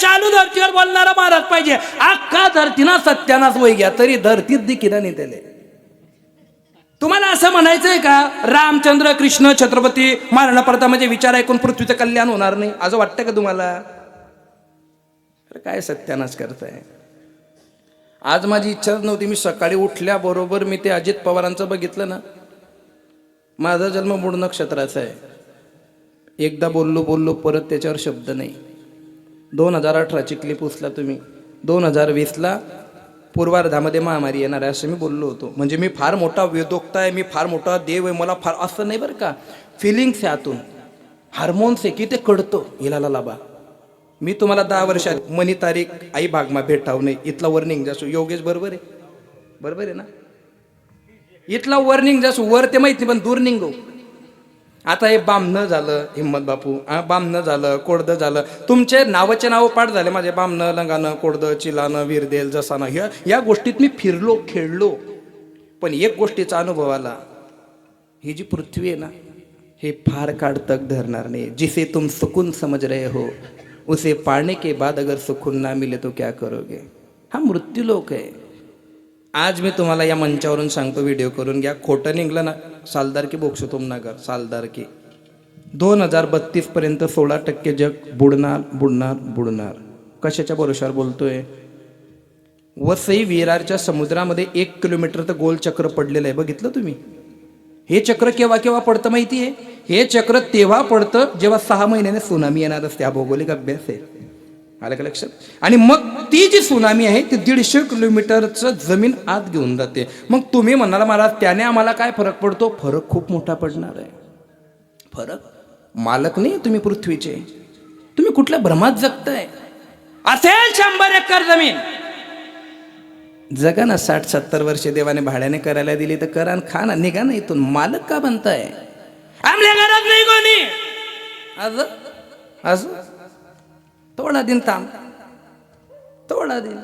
चालू धरतीवर बोलणारा महाराज पाहिजे. अख्खा धरतीना सत्यानाच वय घ्या तरी धरतीत दिकीला नाही त्याले. तुम्हाला असं म्हणायचंय का रामचंद्र कृष्ण छत्रपती महाराणा प्रताप म्हणजे विचार ऐकून पृथ्वीचं कल्याण होणार नाही असं वाटतं का तुम्हाला? काय सत्यानाश करताय. आज माझी इच्छाच नव्हती. मी सकाळी उठल्याबरोबर मी ते अजित पवारांचं बघितलं ना. माझा जन्म मूळ नक्षत्राचा आहे. एकदा बोललो परत त्याच्यावर शब्द नाही. 2018ची क्लिप उचला तुम्ही. 2020ला पूर्वार्धामध्ये महामारी येणार आहे असं मी बोललो होतो. म्हणजे मी फार मोठा वेदोक्ता आहे, मी फार मोठा देव आहे, मला फार असं नाही बरं का. फिलिंग्स आहे आतून, हार्मोन्स आहे की ते कळतं हिला लाभा. मी तुम्हाला 10 वर्षात मनी तारीख आई भागमा भेटाव नाही इथला वर्निंग जासू. योगेश बरोबर आहे, बरोबर आहे ना. इथला वर्निंग जासू वर ते माहिती पण दूर निघो. आता हे बामणं झालं हिम्मत बापू, बामणं झालं, कोडदं झालं. तुमचे नावाचे नाव पाठ झाले माझे. बामणं, लंगानं, कोडदं, चिलानं, विरदेल, जसानं. या गोष्टीत मी फिरलो खेळलो. पण एक गोष्टीचा अनुभव आला. ही जी पृथ्वी आहे ना हे फार काळ तक धरणार नाही. जिसे तुम सुकून समझ रहे हो उसे पाने के बाद अगर सुकून ना मिले तो क्या करोगे. हा मृत्यू लोक आहे. आज मी तुम्हाला या मंचावरून सांगतो, व्हिडिओ करून घ्या. खोटं निघलं ना सालदार की बोक्षो तुम नगर सालदार की 2032 पर्यंत 16% जग बुडणार बुडणार बुडणार. कशाच्या भरोशावर बोलतोय. वसई विरारच्या समुद्रामध्ये 1 किलोमीटर तर गोल चक्र पडलेलं आहे. बघितलं तुम्ही. हे चक्र केव्हा केव्हा पडतं माहिती आहे. हे चक्र तेव्हा पडतं जेव्हा 6 महिन्याने सुनामी येणार असते. हा भौगोलिक अभ्यास आहे. आलं का लक्षात. आणि मग ती जी सुनामी आहे ती 150 किलोमीटरचं जमीन आत घेऊन जाते. मग तुम्ही म्हणाला महाराज त्याने आम्हाला काय फरक पडतो. फरक खूप मोठा पडणार आहे. फरक मालक नाही तुम्ही पृथ्वीचे. तुम्ही कुठल्या भ्रमात जगताय. असेल 100 एकर जमीन जगा ना. 60-70 वर्षे देवाने भाड्याने करायला दिली तर करा खा ना. निघा ना इथून. मालक का बनताय. आमल्या घरात नाही कोणी. आज थोडा दिन थांब. थोडा दिन.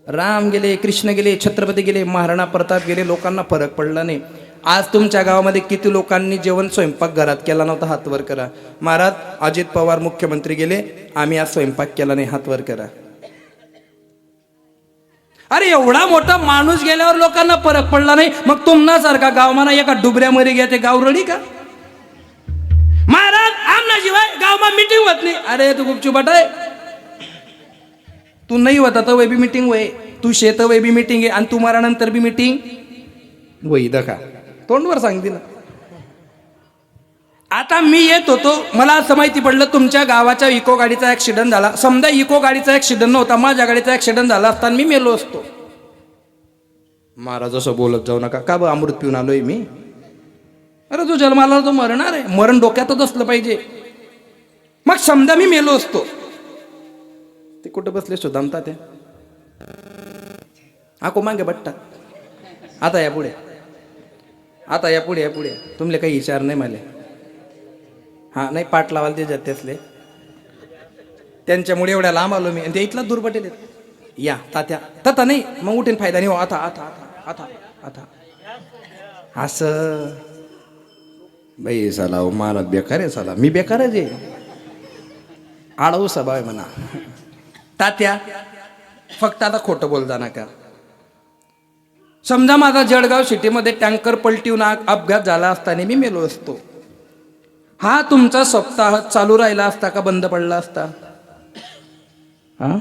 राम गेले, कृष्ण गेले, छत्रपती गेले, महाराणा प्रताप गेले, लोकांना फरक पडला नाही. आज तुमच्या गावामध्ये किती लोकांनी जेवण स्वयंपाक घरात केला नव्हता. हात वर करा. महाराज अजित पवार मुख्यमंत्री गेले, आम्ही आज स्वयंपाक केला नाही. हात वर करा. अरे एवढा मोठा माणूस गेल्यावर लोकांना फरक पडला नाही. मग तुम्हाला सारखा गाव म्हणा एका डुबऱ्यामध्ये घ्या ते गाव रडी का. महाराज आमना शिवाय गावमा मीटिंग होत नाही. अरे तू गुपचूप आहे. तू नाही होता तर वय बी मीटिंग वय. तू शेत वय बी मीटिंग आहे आणि तू मारानंतर बी मीटिंग वय. दखा तोंडवर सांगते ना. आता मी येत होतो मला असं माहिती पडलं तुमच्या गावाच्या इको गाडीचा ऍक्सिडेंट झाला. समजा इको गाडीचा ऍक्सिडेंट नव्हता, माझ्या गाडीचा ऍक्सिडेंट झाला असता मी मेलो असतो. महाराज असं बोलत जाऊ नका. का बा अमृत पिऊन आलोय मी. अरे तू जन्माला तो मरणार आहे. मरण डोक्यातच असलं पाहिजे. मग समजा मी मेलो असतो. ते कुठं बसले सुदाम तात्या. आको मागे बट्टा. आता या पुढे. आता या पुढे. या पुढे. तुमले काही विचार नाही मला. हां नाही पाठ लावायला ते जाते असले. त्यांच्यामुळे एवढ्या लांब आलो मी. आणि ते इथला दूर पटेल. या तात्या. तथा नाही मग उठेन फायदा नाही. हो आता आता आता आता आता असं बाई साला मला बेकार आहे. साला मी बेकार आहे. आळवू स्वभाव आहे म्हणा. तात्या फक्त आता खोटं बोल जा नका. समजा माझा जळगाव सिटीमध्ये टँकर पलटीवून अपघात झाला असताना मी मेलो असतो. हा तुमचा सप्ताह चालू राहिला असता का बंद पडला असता. हा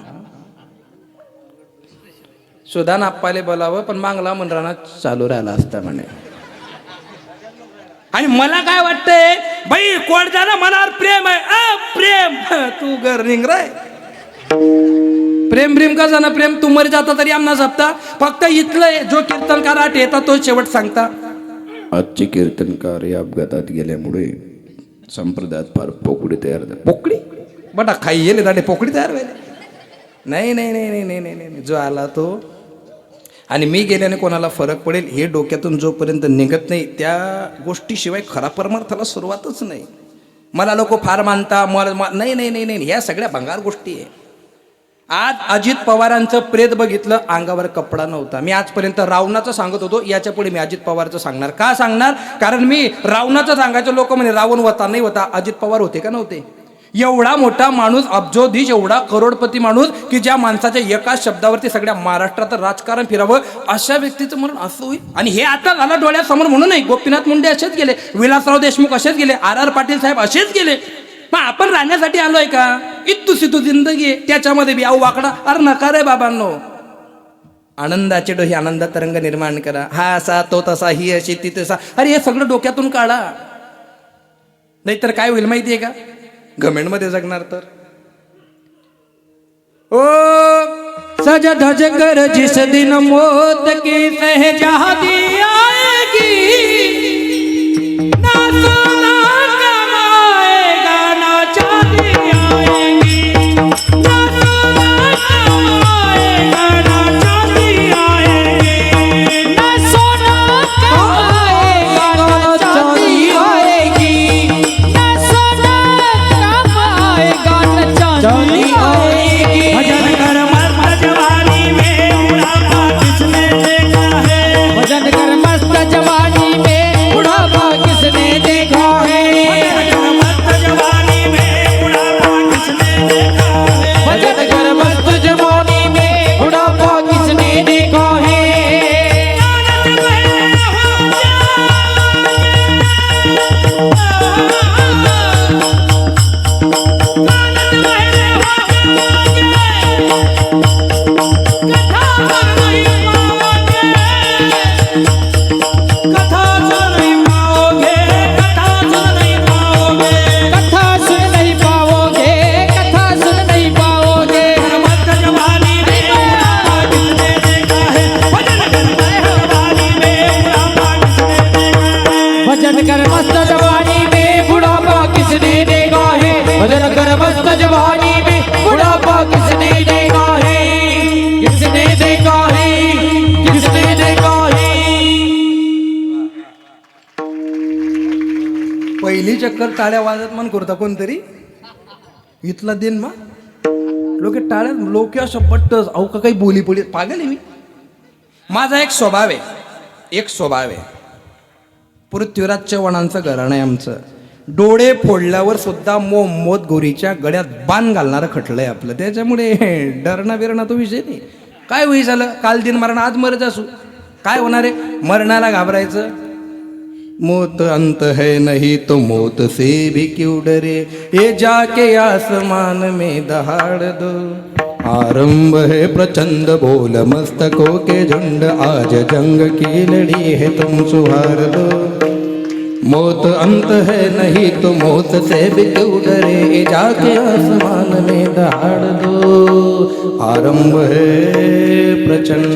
सुधा नाप्पाले बोलावं पण मागला मंडळाना चालू राहिला असता म्हणे. आणि मला काय वाटतंय बाई कोण जाणं मनावर प्रेम आहे. प्रेम तू घर निघ रे. प्रेम प्रेम का जाणं प्रेम. तू मर जाता तरी आमना जपता. फक्त इथलं जो कीर्तनकार आठ येतात तो शेवट सांगता. आजचे कीर्तनकार या अपघातात गेल्यामुळे संप्रदायात फार पोकडी तयार झाली. पोकडी बटा खाई येले दाडे पोकडी तयार व्हायला. नाही नाही नाही नाही नाही नाही नाही. जो आला तो. आणि मी गेल्याने कोणाला फरक पडेल हे डोक्यातून जोपर्यंत निघत नाही त्या गोष्टीशिवाय खरा परमार्थाला सुरुवातच नाही. मला लोक फार मानता नाही नाही नाही नाही. ह्या सगळ्या भंगार गोष्टी आहे. आज अजित पवारांचं प्रेत बघितलं अंगावर कपडा नव्हता. मी आजपर्यंत रावणाचं सांगत होतो. याच्या पुढे मी अजित पवारचं सांगणार. का सांगणार. कारण मी रावणाचं सांगायचं लोक म्हणे रावण होता नाही होता. अजित पवार होते का नव्हते. एवढा मोठा माणूस, अब्जोधीश, एवढा करोडपती माणूस की ज्या माणसाच्या एका शब्दावरती सगळ्या महाराष्ट्रात राजकारण फिरावं, अशा व्यक्तीचं मरण असं होईल. आणि हे आता झालं डोळ्यासमोर म्हणून नाही. गोपीनाथ मुंडे असेच गेले, विलासराव देशमुख असेच गेले, आर पाटील साहेब असेच गेले. मग आपण राहण्यासाठी आलोय का? इतू सितू जिंदगी आहे, त्याच्यामध्ये बी आऊ वाकडा. अरे नका रे बाबांनो. आनंदाचे डोही आनंदात तरंग निर्माण करा. हा असा तो तसा, ही अशी ती तसा. अरे हे सगळं डोक्यातून काढा, नाहीतर काय होईल माहितीये का? घमेंडमध्ये जगणार तर. ओ सज धज कर जिस दिन मौत की सहजादी आएगी, ना सोना कमाएगा ना चांदी आएगी, ना सोना कमाएगा ना चांदी आएगी, ना सोना कमाएगा ना चांदी आएगी, ना सोना कमाएगा ना चांदी आएगी. भजन कर मस्त जवानी में बुढ़ापा किसने देखा है, भजन कर मस्त जवानी में बुढ़ापा किसने देखा है, भजन कर मस्त जवानी में बुढ़ापा किसने देखा है. भजन कर मस्त जवानी में बुढ़ापा किसने देखा है, भजन कर मस्त जवानी में बुढ़ापा किसने देखा है, किसने देखा है, किसने देखा है. पहिली चक्कर टाळ्या वाजत मन करता कोणतरी इथला दिन मा लोक टाळ्या लोक असं पट्टस अहो का काही बोली पोली पागल आहे मी. माझा एक स्वभाव आहे, एक स्वभाव आहे. पृथ्वीराज चव्हाणांचं घराणं आहे आमचं. डोळे फोडल्यावर सुद्धा मोहम्मद गोरीच्या गळ्यात बाण घालणारं खटलं आहे आपलं. त्याच्यामुळे डरणा बिरणा तो विषय नाही. काय होई झालं, काल दिन मरण आज मरत असू, काय होणार आहे? मरणाला घाबरायचं. मौत अंत है नहीं तो मौत से भी क्यों डरे, ये जाके आसमान में दहाड़ दो. आरंभ है प्रचंड बोल मस्तकों के झुंड, आज जंग की लड़ी है तुम सुहार दो. मौत अंत है नहीं तो मौत से भी क्यों डरे, जाके आसमान में दहाड़ दो. आरंभ है प्रचंड.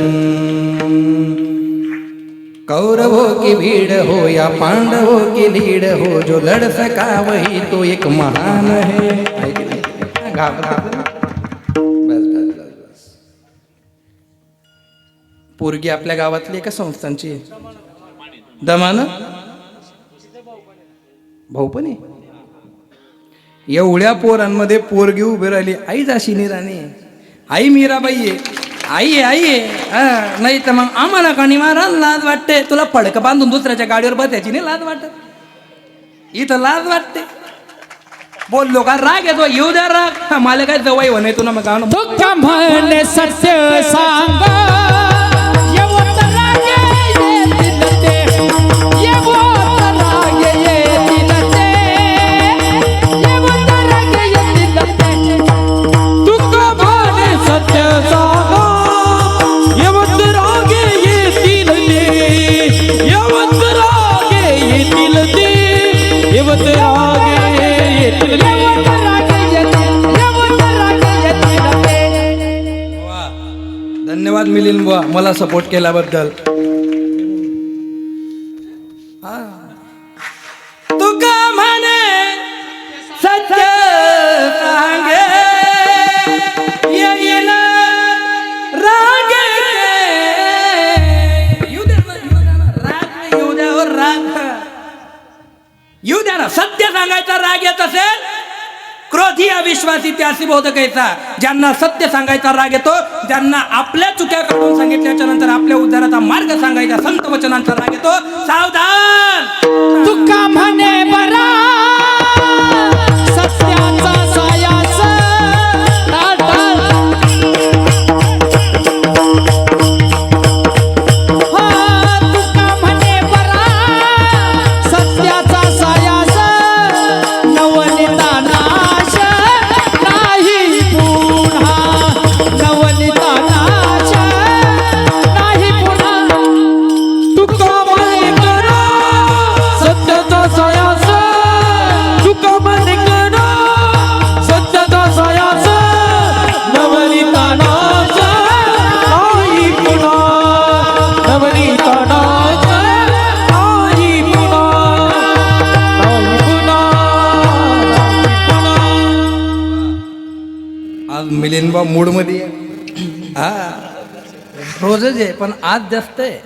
कौरवों की भीड़ हो या पांडवों की लीड हो, जो लड़ सका वही तो एक महान है. पोरगी आपल्या गावातली एका संस्थांची दमान भाऊ पण आहे. एवढ्या पोरांमध्ये पोरगी उभी राहिली. आई जाशिनी राणी, आई मीराबाई आहे, आई आहे. नाही तर मग आम्हाला काणी मारा लाज वाटते. तुला फडक बांधून दुसऱ्याच्या गाडीवर बसायची नाही लाज वाटत, इथं लाज वाटते. बोललो का राग येतो, येऊ द्या राग. मला काय जवळ म्हणे तुला मग दुःख म्हणे सत्य सांग, धन्यवाद मिलिंद बुवा मला सपोर्ट केल्याबद्दल. तुका म्हणे सत्य सांगे, येईल राग, येऊ द्या राग, येऊ द्या राग, येऊ द्या ना. सत्य सांगायचा राग येत असेल, क्रोधी अविश्वासी त्यासी बोध कैसा. ज्यांना सत्य सांगायचा राग येतो, ज्यांना आपल्या चुक्या काढून सांगितल्याच्या नंतर आपल्या उद्धाराचा मार्ग सांगायचा संत वचनांचा राग येतो. सावधान. तुका म्हणे बरा सत्याचा मिलिंदबा मूड मध्ये हा रोजच आहे पण आज जास्त आहे.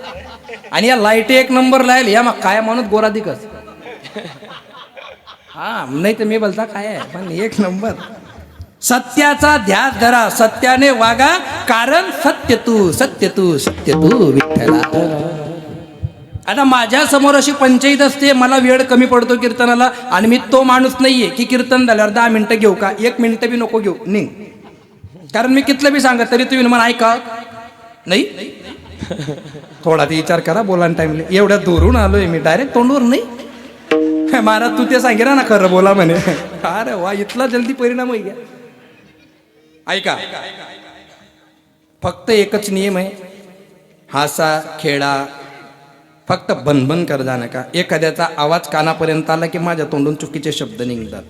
आणि या लाईटी एक नंबर लाईल या मग काय माणूस गोराधिकच. हा नाही तर मी बोलता काय आहे पण एक नंबर. सत्याचा ध्यास धरा, सत्याने वागा, कारण सत्य तू सत्य तू सत्य तू विठ्ठला. आता माझ्या समोर अशी पंचायत असते, मला वेळ कमी पडतो कीर्तनाला आणि मी तो माणूस नाहीये की कीर्तन झाल्यावर 10 मिनिटं घेऊ का, 1 मिनिट बी नको घेऊ निघ. कारण मी कितलं बी सांगत तरी तुम्ही मला ऐका नाही. थोडा ते विचार करा बोलान टाइमले. एवढ्या दूरून आलोय मी डायरेक्ट तोंडवर नाही. महाराज तू ते सांगे ना खरं बोला म्हणे. अरे वा इथला जल्दी परिणाम होई गया. ऐका फक्त एकच नियम आहे, हासा खेळा, फक्त बनबन कर जा नका. एखाद्याचा आवाज कानापर्यंत आला की माझ्या तोंडून चुकीचे शब्द निघतात.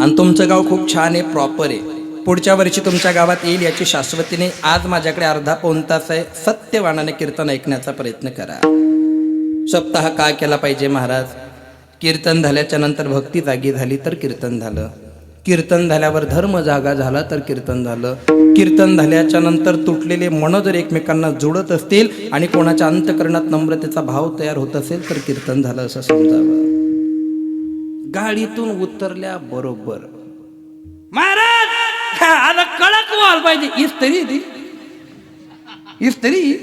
आणि तुमचं गाव खूप छान आहे, प्रॉपर आहे. पुढच्या वर्षी तुमच्या गावात येईल याची शाश्वतीने आज माझ्याकडे अर्धा पाऊण तास आहे. सत्यवानाने कीर्तन ऐकण्याचा प्रयत्न करा. सप्ताह का केला पाहिजे महाराज? कीर्तन झाल्याच्या नंतर भक्ती जागी झाली तर कीर्तन झालं. कीर्तन झाल्यावर धर्म जागा झाला तर कीर्तन झालं. कीर्तन झाल्याच्या नंतर तुटलेले मन जर एकमेकांना जोडत असतील आणि कोणाच्या अंतकरणात नम्रतेचा भाव तयार होत असेल तर कीर्तन झालं असं समजावं. गाडीतून उतरल्या बरोबर महाराज आता कडक व्हायला पाहिजे. इस्तरी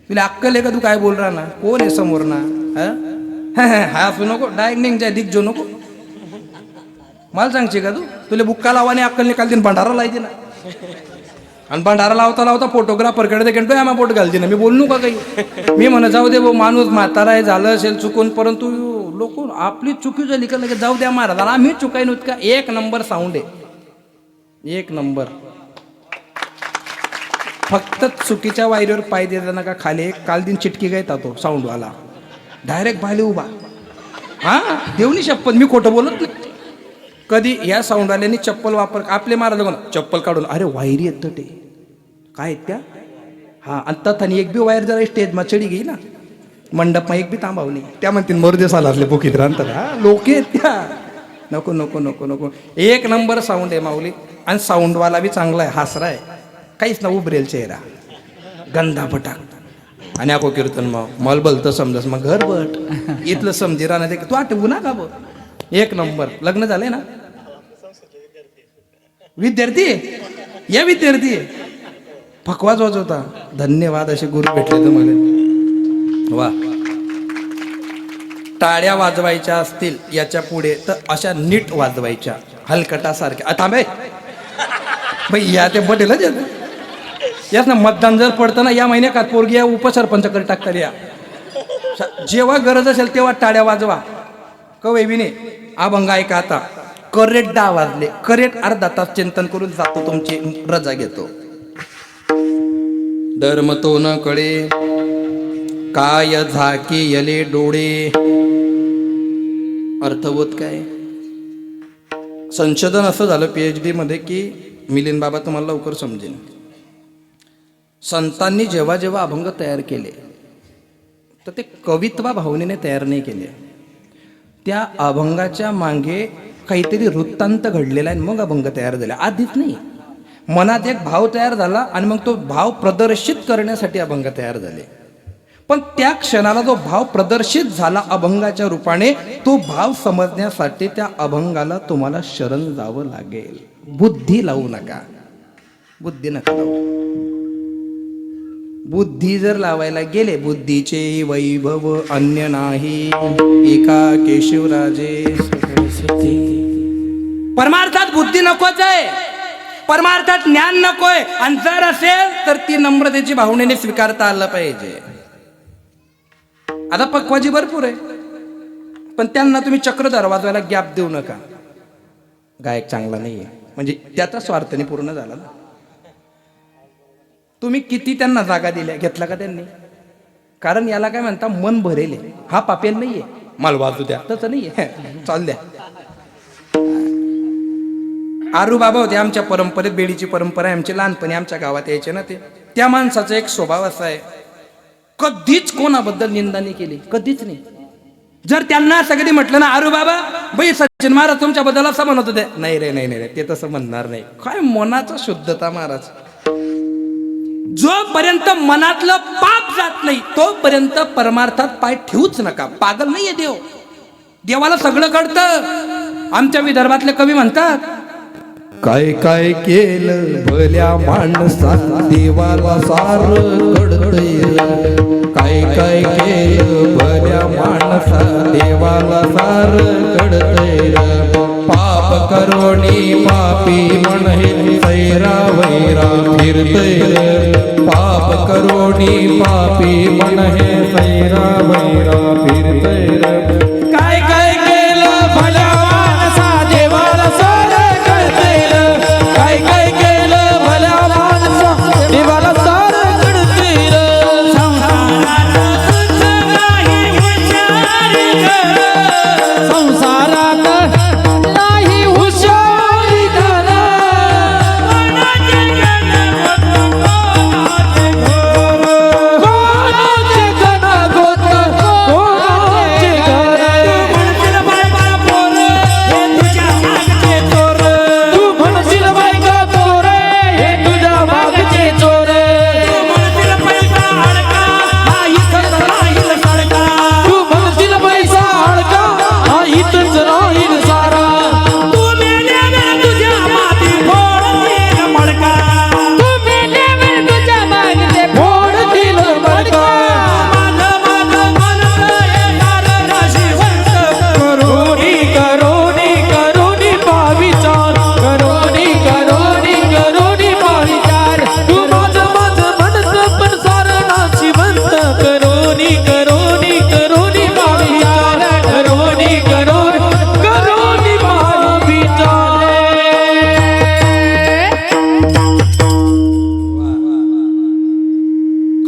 तुला अक्कल आहे का? तू काय बोल रहा ना? कोण आहे समोर ना? हा असू नको डायरेक्ट निघ जाय दिग जो नको. मला सांगते का तू? तुला बुक्का लावाने अक्कल निकाल दिन भंडारा लायते ना. आणि भंडारा लावता लावता फोटोग्राफरकडे ते कंटो आम्हा फोटो घालते ना. मी बोलू का काही? मी म्हणा जाऊ दे भाऊ माणूस म्हातारा आहे झालं असेल चुकून, परंतु लोक आपली चुकी झाली का लगे जाऊ द्या महाराज आम्ही चुकाय नव्हत का. एक नंबर साऊंड आहे, एक नंबर. फक्त चुकीच्या वायरीवर पाय देता नका खाली. काल दिन चिटकी गय तो साऊंडवाला डायरेक्ट भाले उभा. हा देवनी शपथ मी खोटं बोलत नाही. कधी या साऊंडवाल्याने चप्पल वापर आपले महाराज चप्पल काढून अरे वायरी येत ते काय त्या. हा आणि तथानी एक बी वायर जरा स्टेजमा चढी गेली ना मंडपमा एक बी थांबावली त्या म्हणतील मरुदेस आला असले बुकीत राहतात. हा लोक आहेत त्या. नको नको नको नको. एक नंबर साऊंड आहे माऊली. आणि साऊंडवाला बी चांगला आहे, हासरा आहे, काहीच ना उभरेल चेहरा, गंधा पटाक आणि आको कीर्तन मग मल भलतं समजस मग घर बट इथलं समजी राहणार ते तू आठवू ना का बघ. एक नंबर. लग्न झालंय ना? विद्यार्थी या विद्यार्थी फकवाच वाजवता. धन्यवाद असे गुरु भेटले तुम्हाला. वा. टाळ्या वाजवायच्या असतील याच्या पुढे तर अशा नीट वाजवायच्या हलकटासारख्या. आता भाई या ते बटेलच याच ना. मतदान जर पडतं ना या महिन्यात पोरगी या उपसरपंचाकडे टाकतात. या जेव्हा गरज असेल तेव्हा टाळ्या वाजवा. कवयविने अभंग ऐका आता. करेक्ट 10 वाजले, करेक्ट अर्धा तास चिंतन करून जातो, तुमची रजा घेतो. धर्म तो न कळे काय झाकी यले डोळे. अर्थवत काय? संशोधन असं झालं PhD मध्ये की मिलिंद बाबा तुम्हाला लवकर समजेल. संतांनी जेव्हा जेव्हा अभंग तयार केले तर ते कवित्वा भावनेने तयार नाही केले. त्या अभंगाच्या मागे काहीतरी वृत्तांत घडलेला आहे मग अभंग तयार झाला. आधीच नाही. मनात एक भाव तयार झाला आणि मग तो भाव प्रदर्शित करण्यासाठी अभंग तयार झाले. पण त्या क्षणाला जो भाव प्रदर्शित झाला अभंगाच्या रूपाने तो भाव समजण्यासाठी त्या अभंगाला तुम्हाला शरण जावं लागेल. बुद्धी लावू नका, बुद्धी नका लावू. बुद्धी जर लावायला गेले बुद्धीचे वैभव अन्य नाही एका केशवराजे. परमार्थात बुद्धी नकोच आहे, परमार्थात ज्ञान नकोय. आणि जर असेल तर ती नम्रतेची भावनेने स्वीकारता आलं पाहिजे. आता पक्वाजी भरपूर आहे पण त्यांना तुम्ही चक्रधर वाजवायला गॅप देऊ नका. गायक चांगला नाहीये म्हणजे त्याचा स्वार्थाने पूर्ण झाला ना. तुम्ही किती त्यांना जागा दिल्या घेतला का त्यांनी? कारण याला काय म्हणता मन भरेल. हा पापेल नाहीये मला वाजू द्या तसं नाहीये चाल द्या. आरू बाबा होते आमच्या परंपरेत, बेडीची परंपरा आहे आमची. लहानपणी आमच्या गावात यायचे ना ते. त्या माणसाचा एक स्वभाव असा आहे कधीच कोणाबद्दल निंदा नाही केली, कधीच नाही. जर त्यांना असं कधी म्हटलं ना, अरे बाबा बाई सचिन महाराज तुमच्याबद्दल असं म्हणत होते, नाही रे नाही नाही ते तसं म्हणणार नाही. काय मनाचा शुद्धता महाराज. जोपर्यंत मनातलं पाप जात नाही तोपर्यंत परमार्थात पाय ठेवूच नका. पागल नाहीये देव, देवाला सगळं कळतं. आमच्या विदर्भातले कवी म्हणतात, काय काय केलं भल्या माणसा देवाला सार कळतंय. काय काय केलं भल्या माणसा देवाला सार कळतंय. पाप करोनी पापी म्हणे सैरा वैरा फिरतय. पाप करोनी पापी म्हणे सैरा वैरा फिरतय. काय काय केलं भल्या माणसा देवाला सार कळतंय. काय काय केलं भल्या माणसा देवाला सार कळतंय. संसारात नाही हुशारी करा. कोणाचे गणा गोत कोणाचे घर. तू म्हणशील बायका चोर हे तुझ्या मागचे चोर. तू म्हणशील पैसा अडका हा इथंच राहील सारा. तू मेल्यावर तुझ्या माती फोडतील मडका. तू मेल्यावर तुझ्या मागचे फोडतील बडका. करोनी करोनी करोनी पाविचार. करोनी करोनी करोनी पाविचार. तू माझं माझं म्हणत पण सारं नाशिवंत. करोनी करोनी करोनी पाविचार. करोनी करोनी करोनी पाविचार.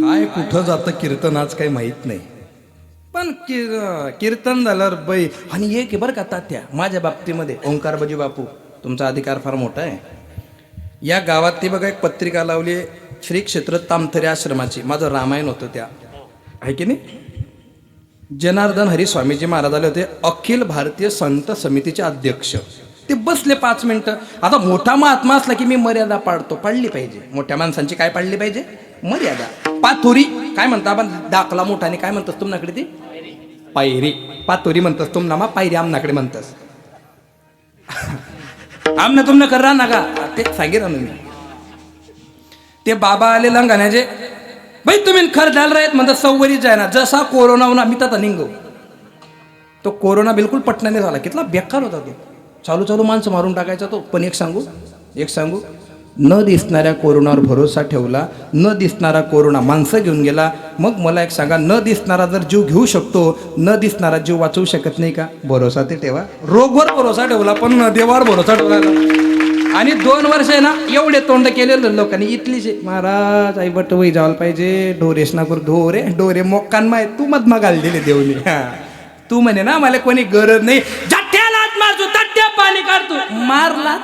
काय कुठं जातं कीर्तन आज काही माहित नाही. पण कीर्तन झाल्यावर बाई. आणि एक आहे बरं का तात्या, माझ्या बाबतीमध्ये ओंकारबाजी बापू, तुमचा अधिकार फार मोठा आहे. या गावात ती बघा एक पत्रिका लावली, श्री क्षेत्र तामथरे आश्रमाची. माझं रामायण होतं त्या, आहे की नाही. जनार्दन हरी स्वामीजी महाराज आले होते, अखिल भारतीय संत समितीचे अध्यक्ष. ते बसले 5 मिनिटं. आता मोठा महात्मा असला की मी मर्यादा पाळतो, पाळली पाहिजे. मोठ्या माणसांची काय पाळली पाहिजे? मर्यादा. पाथोरी काय म्हणता आपण, दाखला मोठाने काय म्हणतोस तुमच्याकडे? ती पायरी. पाथोरी म्हणतोस तुमना, पायरी आमनाकडे म्हणतोस. आमना तुमनं कर ना का ते सांगितलं ना मी. ते बाबा आले लंगाण्याचे, बाई तुम्ही खर द्यायला राहत म्हणतात सव्वरी जाय ना. जसा कोरोना होणार मी तर निघो. तो कोरोना बिलकुल पटण्याने झाला, कितला बेकार होता तो. चालू चालू माणसं मारून टाकायचा तो. पण एक सांगू न दिसणाऱ्या कोरोनावर भरोसा ठेवला, न दिसणारा कोरोना माणसं घेऊन गेला. मग मला एक सांगा, न दिसणारा जर जीव घेऊ शकतो, न दिसणारा जीव वाचवू शकत नाही का? भरोसा ते ठेवा. रोगवर भरोसा ठेवला पण न देवावर भरोसा ठेवला. आणि 2 वर्ष आहे ना एवढे तोंड केलेलं लोकांनी इथलीचे, महाराज आई बट वही जायला पाहिजे. डोरेश नागूर ढोरे डोरे मोक्कान माय तू मधमा घाल दिले देवनी. तू म्हणे ना मला कोणी गरज नाही, जात्याला हात मारतो तट्ट्या पाणी काढतो. मारला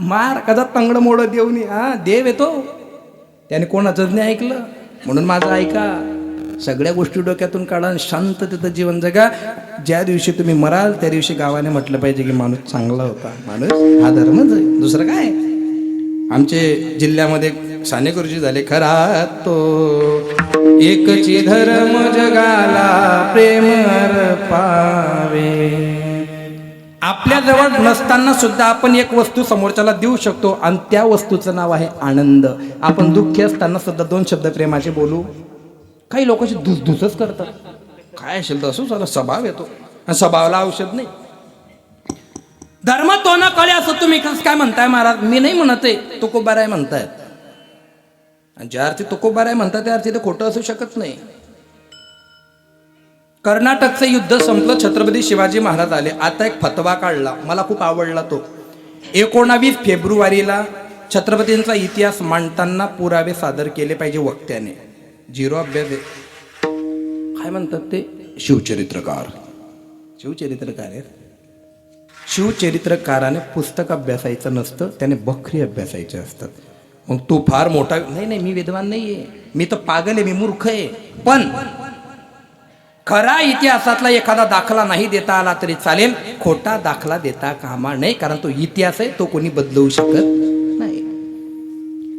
मार कदा तंगड मोड देवनी. देव येतो, त्याने कोणाचंच नाही ऐकलं. म्हणून माझं ऐका, सगळ्या गोष्टी डोक्यातून काढा, शांततेचं जीवन जगा. ज्या दिवशी तुम्ही मराल त्या दिवशी गावाने म्हटलं पाहिजे की माणूस चांगला होता, माणूस हा धर्मच आहे, दुसरं काय. आमचे जिल्ह्यामध्ये साने गुरुजी झाले, खरा तो एकची धर्म जगाला प्रेम पावे. आपल्या जवळ नसताना सुद्धा आपण एक वस्तू समोरच्याला देऊ शकतो आणि त्या वस्तूचं नाव आहे आनंद. आपण दुःखी असताना सुद्धा 2 शब्द प्रेमाचे बोलू. काही लोकांची धुसधुसच करतात, काय असेल तर असो, साला स्वभाव येतो आणि स्वभावाला औषध नाही. धर्म तो ना कळे असं तुम्ही काय म्हणताय महाराज? मी नाही म्हणत आहे, तुकोबाराय म्हणतायत. आणि ज्या अर्थी तुकोबाराय म्हणतात त्या अर्थी ते खोटं असू शकत नाही. कर्नाटकचं युद्ध संपलं, छत्रपती शिवाजी महाराज आले. आता एक फतवा काढला, मला खूप आवडला तो. 19 फेब्रुवारीला छत्रपतींचा इतिहास मांडताना पुरावे सादर केले पाहिजे वक्त्याने. 0 अभ्यास आहे. काय म्हणतात ते? शिवचरित्रकार. शिवचरित्रकार आहे. शिवचरित्रकाराने पुस्तक अभ्यासायचं नसतं, त्याने बखरी अभ्यासायचे असतात. मग तू फार मोठा, नाही मी विद्वान नाहीये, मी तर पागल आहे, मी मूर्ख आहे. पण खरा इतिहासातला एखादा दाखला नाही देता आला तरी चालेल, खोटा दाखला देता कामा नये, कारण तो इतिहास आहे, तो कोणी बदलवू शकत नाही.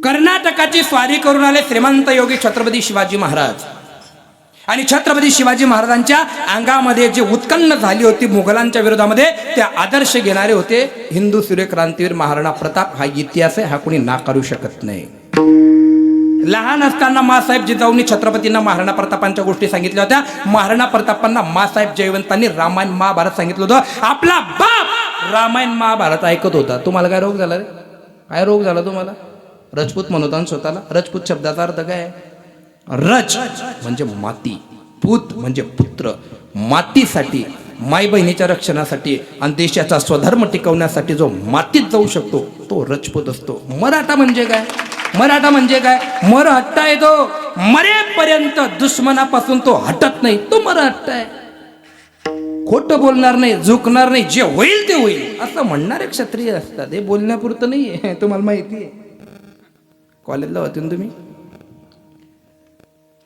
कर्नाटकाची स्वारी करून आले श्रीमंत योगी छत्रपती शिवाजी महाराज, आणि छत्रपती शिवाजी महाराजांच्या अंगामध्ये जी उत्कन्न झाली होती मुघलांच्या विरोधामध्ये, ते आदर्श घेणारे होते हिंदू सूर्यक्रांतीवीर महाराणा प्रताप. हा इतिहास आहे, हा कोणी नाकारू शकत नाही. लहान असताना मासाहेब जिजाऊंनी छत्रपतींना महाराणा प्रतापांच्या गोष्टी सांगितल्या होत्या. महाराणा प्रतापांना मासाहेब जयवंतांनी रामायण महाभारत सांगितलं होतं. आपला बाप रामायण महाभारत ऐकत होता. तुम्हाला काय रोग झाला रे? काय रोग झाला तुम्हाला? रजपूत म्हणत आणि स्वतःला. रजपूत शब्दाचा अर्थ काय आहे? रज म्हणजे माती, पूत म्हणजे पुत्र. मातीसाठी, माई बहिणीच्या रक्षणासाठी आणि देशाचा स्वधर्म टिकवण्यासाठी जो मातीत जाऊ शकतो तो रजपूत असतो. मराठा म्हणजे काय? मराठा म्हणजे काय? मरहट्टा आहे तो. मरेपर्यंत दुश्मनापासून तो हटत नाही, तो मरहट्टा आहे. खोटं बोलणार नाही, झुकणार नाही, जे होईल ते होईल असं म्हणणारे क्षत्रिय असतात. हे बोलण्यापुरतं नाहीये, तुम्हाला माहिती आहे. कॉलेजला होते ना तुम्ही?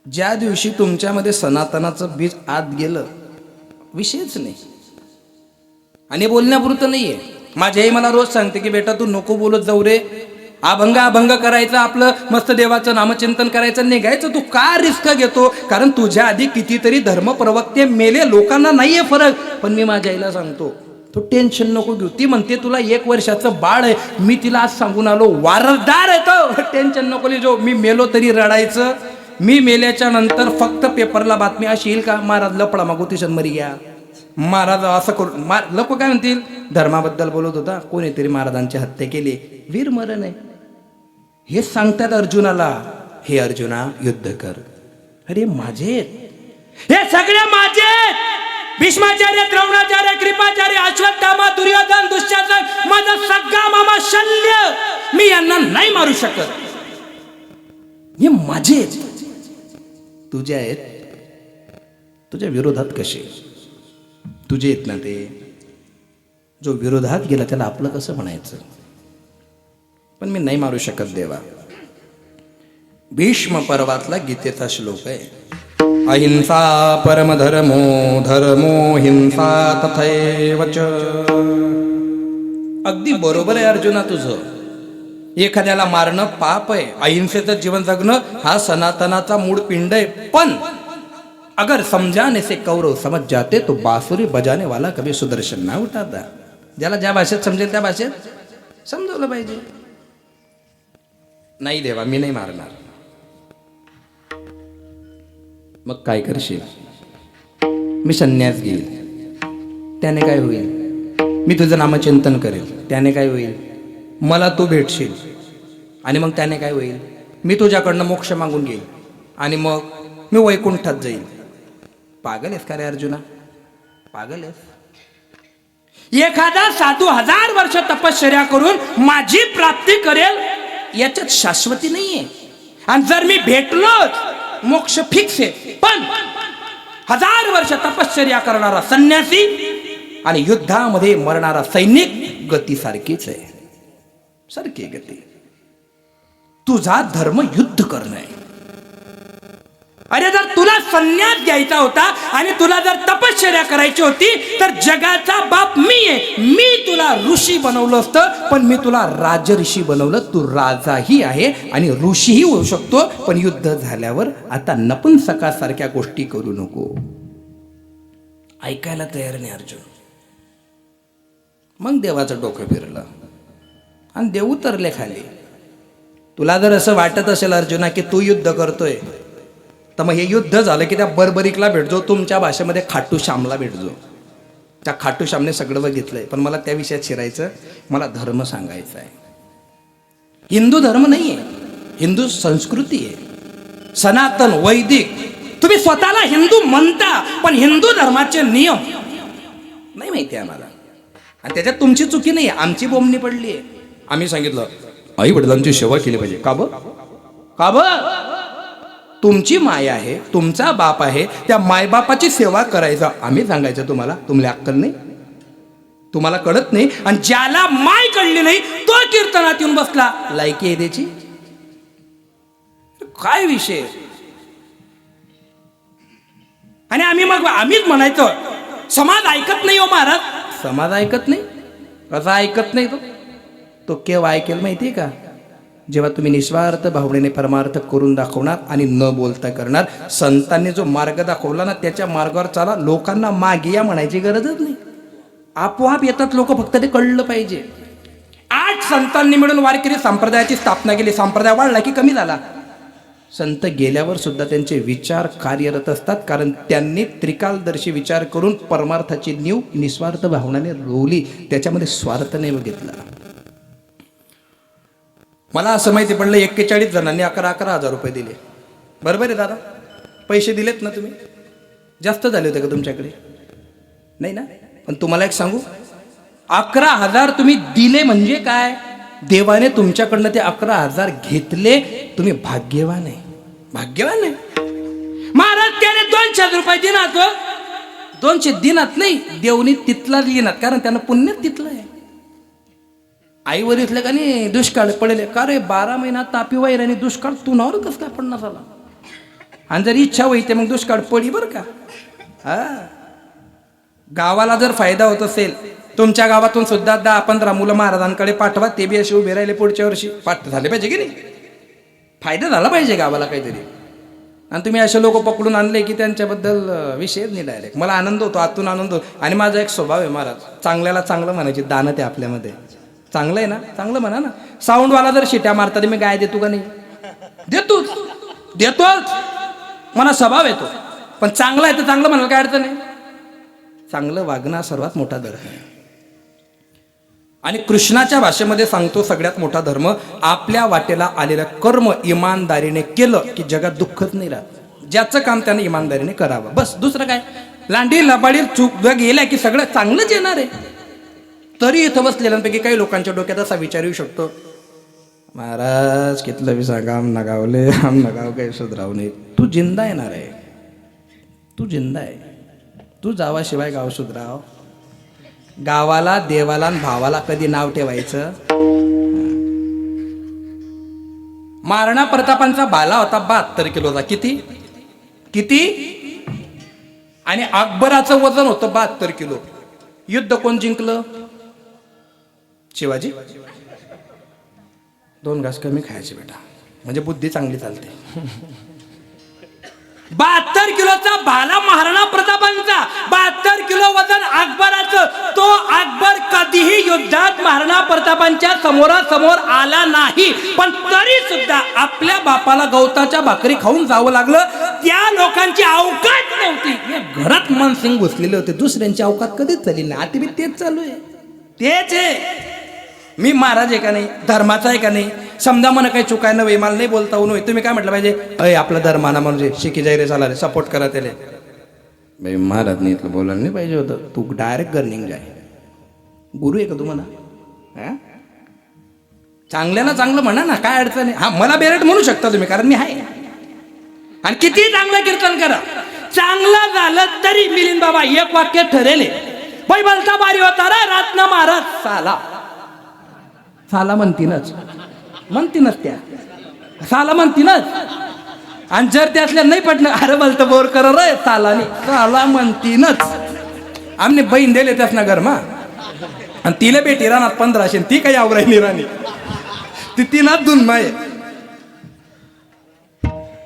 ज्या दिवशी तुमच्यामध्ये सनातनाचं बीज आत गेलं, विषयच नाही. आणि बोलण्यापुरतं नाहीये. माझी आई मला रोज सांगते की बेटा तू नको बोलत जाऊ रे, अभंग करायचं, आपलं मस्त देवाचं नामचिंतन करायचं, निघायचं. तू का रिस्क घेतो? कारण तुझ्या आधी कितीतरी धर्मप्रवक्ते मेले, लोकांना नाहीये फरक. पण मी माझ्या आईला सांगतो तू टेन्शन नको घेऊ. ती म्हणते तुला 1 वर्षाचं बाळ आहे. मी तिला आज सांगून आलो वारसदार आहे तो, टेन्शन नको लिहिजो. मी मेलो तरी रडायचं. मी मेल्याच्या नंतर फक्त पेपरला बातमी अशी येईल का महाराज लपडा मागोतीशन मरी गया, महाराज असं करून. लोक काय म्हणतील? धर्माबद्दल बोलत होता, कोणीतरी महाराजांची हत्या केली, वीर मरण आहे. हे सांगतात अर्जुनाला. हे अर्जुना युद्ध कर. अरे माझे, हे सगळे माझे. भीष्माचार्य, द्रोणाचार्य, कृपाचार्य, अश्वत्थामा, दुर्योधन, दुःशासन, माझा सगळा मामा शल्य. मी यांना नाही मारू शकत. हे माझे. तुझे आहेत, तुझ्या विरोधात कसे? तुझे आहेत ना ते. जो विरोधात गेला त्याला आपलं कसं म्हणायचं? पण मी नाही मारू शकत देवा. भीष्म पर्वातला गीतेचा श्लोक आहे. अहिंसा परमधर्मो धर्मो हिंसा तथैव च. अगदी बरोबर आहे अर्जुना तुझं. एखाद्याला मारणं पाप आहे. अहिंसेचं जीवन जगणं हा सनातनाचा मूळ पिंड आहे. पण अगर समझाने से कौरव समझ जाते तो बासुरी बजाने वाला कभी सुदर्शन ना उठाता. ज्याला ज्या भाषेत समजेल त्या भाषेत समजवलं पाहिजे. नाही देवा मी नाही मारणार. मग काय करशील? मी संन्यास घेईल. त्याने काय होईल? मी तुझं नामचिंतन करेल. त्याने काय होईल? मला तू भेटशील. आणि मग त्याने काय होईल? मी तुझ्याकडनं मोक्ष मागून घेईल आणि मग मी वैकुंठात जाईल. पागल आहेस का रे अर्जुना? पागल आहेस? एखादा साधू 1000 वर्ष तपश्चर्या करून माझी प्राप्ती करेल याच्यात शाश्वती नाहीये. आणि जर मी भेटलोच मोक्ष फिक्स आहे. पण 1000 वर्ष तपश्चर्या करणारा संन्यासी आणि युद्धामध्ये मरणारा सैनिक गती सारखीच आहे. सारखी गती. तुझा धर्म युद्ध करणं आहे. अरे जर तुला संन्यास घ्यायचा होता आणि तुला जर तपश्चर्या करायची होती तर जगाचा बाप मी आहे. मी तुला ऋषी बनवलं असतं, पण मी तुला राजऋषी बनवलं. तू राजाही आहे आणि ऋषीही होऊ शकतो. पण युद्ध झाल्यावर आता नपुंसकासारख्या गोष्टी करू नको. ऐकायला तयार नाही अर्जुन. मग देवाचं डोकं फिरलं आणि देव उतरले खाली. तुला जर असं वाटत असेल अर्जुना की तू युद्ध करतोय, तर मग हे युद्ध झालं की त्या बरबरीकला भेटजो. तुमच्या भाषेमध्ये खाटू श्यामला भेटजो. त्या खाटू श्यामने सगळं बघितलंय. पण मला त्या विषयात शिरायचं, मला धर्म सांगायचा आहे. हिंदू धर्म नाही आहे, हिंदू संस्कृती आहे. सनातन वैदिक. तुम्ही स्वतःला हिंदू म्हणता पण हिंदू धर्माचे नियम नाही माहिती आम्हाला. आणि त्याच्यात तुमची चुकी नाही, आमची बोंबणी पडली आहे. आम्ही सांगितलं आई वडिलांची सेवा केली पाहिजे. का ब? का ब? तुमची माय आहे, तुमचा बाप आहे, त्या मायबापाची सेवा करायचं आम्ही सांगायचं तुम्हाला. तुम्हाला अक्कल नाही, तुम्हाला कळत नाही. आणि ज्याला माय कळली नाही तो कीर्तनात येऊन बसला. लायकी आहे त्याची? काय विषय? आणि आम्हीच म्हणायचो समाज ऐकत नाही हो महाराज. समाज ऐकत नाही. कसा ऐकत नाही तो केव्हा ऐकेल माहितीये का? जेव्हा तुम्ही निस्वार्थ भावनेने परमार्थ करून दाखवणार आणि न बोलता करणार. संतांनी जो मार्ग दाखवला ना त्याच्या मार्गावर चाला. लोकांना मागे या म्हणायची गरजच नाही. आपोआप येतात लोक, फक्त ते कळलं पाहिजे. 8 संतांनी मिळून वारकरी संप्रदायाची स्थापना केली. संप्रदाय वाढला की कमी झाला? संत गेल्यावर सुद्धा त्यांचे विचार कार्यरत असतात, कारण त्यांनी त्रिकालदर्शी विचार करून परमार्थाची नीव निस्वार्थ भावनाने रोवली. त्याच्यामध्ये स्वार्थ नाही बघितला. मला असं माहिती पडलं 41 जणांनी 11,000 रुपये दिले. बरोबर आहे दादा? पैसे दिलेत ना तुम्ही? जास्त झाले होते का तुमच्याकडे? नाही ना? पण तुम्हाला एक सांगू, 11,000 तुम्ही दिले म्हणजे काय? देवाने तुमच्याकडनं ते 11,000 घेतले. तुम्ही भाग्यवान आहे. भाग्यवान आहे. महाराज त्याने 200 रुपये दिनात. 200 दिनात नाही, देवनी तिथला लिहिनात, कारण त्यानं पुण्य तिथलं आहे. आईवर इथलं का नाही दुष्काळ पडेल का रे? 12 महिना तापी वैराने दुष्काळ तुनावर कसं काय पडणार झाला? आणि जर इच्छा होईते मग दुष्काळ पडी बरं का. हा, गावाला जर फायदा होत असेल, तुमच्या गावातून सुद्धा 10-15 मुलं महाराजांकडे पाठवा. ते बी असे उभे राहिले पुढच्या वर्षी. पाठ झाले पाहिजे की नाही? फायदा झाला पाहिजे गावाला काहीतरी. आणि तुम्ही असे लोक पकडून आणले की त्यांच्याबद्दल विषयच नाही डायरेक्ट. मला आनंद होतो, आतून आनंद होतो. आणि माझा एक स्वभाव आहे महाराज, चांगल्याला चांगलं म्हणायची दानत आहे आपल्यामध्ये. चांगलं आहे ना, चांगलं म्हणा ना. साऊंडवाला जर शिट्या मारतात मी गाय देतो का नाही? देतोच. मला स्वभाव येतो. पण चांगलं आहे तर चांगलं म्हणाल काय अडचण आहे? चांगलं वागणं सर्वात मोठा धर्म आहे. आणि कृष्णाच्या भाषेमध्ये सांगतो सगळ्यात मोठा धर्म, आपल्या वाटेला आलेलं कर्म इमानदारीने केलं की जगात दुःखच नाही राहत. ज्याचं काम त्याने इमानदारीने करावं, बस. दुसरं काय? लांडी लबाडी चूक गेल्या की सगळं चांगलंच येणार आहे. तरी इथं बसलेल्यांपैकी काही लोकांच्या डोक्यात असा विचार येऊ शकतो, महाराज कितलं बी सांगा आम नगावले आम नगाव काही सुधराव नाही. तू जिंदा येणार आहे. तू जिंदा आहे. तू जावाशिवाय गाव सुधराव. गावाला, देवाला आणि भावाला कधी नाव ठेवायचं? महाराणा प्रतापांचा बाला होता 72 किलोचा. किती? आणि अकबराचं वजन होतं 72 किलो. युद्ध कोण जिंकलं? शिवाजी. 2 घास कमी खायचे बेटा, म्हणजे बुद्धी चांगली चालते. 72 किलोचा भाला महाराणा प्रतापांचा, 72 किलो वजन अकबराचं. तो अकबर कधीही युद्धात महाराणा प्रतापांच्या समोरासमोर आला नाही. पण तरी सुद्धा आपल्या बापाला गवताच्या भाकरी खाऊन जावं लागलं. त्या लोकांची अवकात नव्हती. या घरात मानसिंग घुसलेले होते. दुसऱ्यांची अवकात कधीच झाली नाही. आता बी तेच चालू आहे. तेच आहे. मी महाराज आहे का नाही? धर्माचा आहे का नाही? समजा मला काही चुकाय नव्हे, मला नाही बोलता होऊ नये. तुम्ही काय म्हटलं पाहिजे? अय आपला धर्माना म्हणजे शिकी जाय रे चाला रे, सपोर्ट करा त्याला. भाई महाराज नाही इथलं बोलायला नाही पाहिजे होतं. तू डायरेक्ट गर्निंग जाय. गुरु आहे का तुम्हाला? चांगल्याला चांगलं म्हणा ना, काय अडचण आहे? हा, मला बेरेट म्हणू शकता तुम्ही, कारण मी आहे. आणि किती चांगलं कीर्तन करा, चांगलं झालं तरी मिलिंद बाबा एक वाक्य ठरेले. बाई बोलता बारी होता रे रत्न महाराज. साला म्हणतीनच त्या साला म्हणतीनच. आणि जर त्यातल्या नाही पटलं, अरे बोलतं बोर कर रे साला म्हणतीनच. आमने बहीण दिले त्यास ना घर मा, आणि तिला बेटी राहणार 1500. ती काही आवरायली राणी, ती तिनाच दुन माय.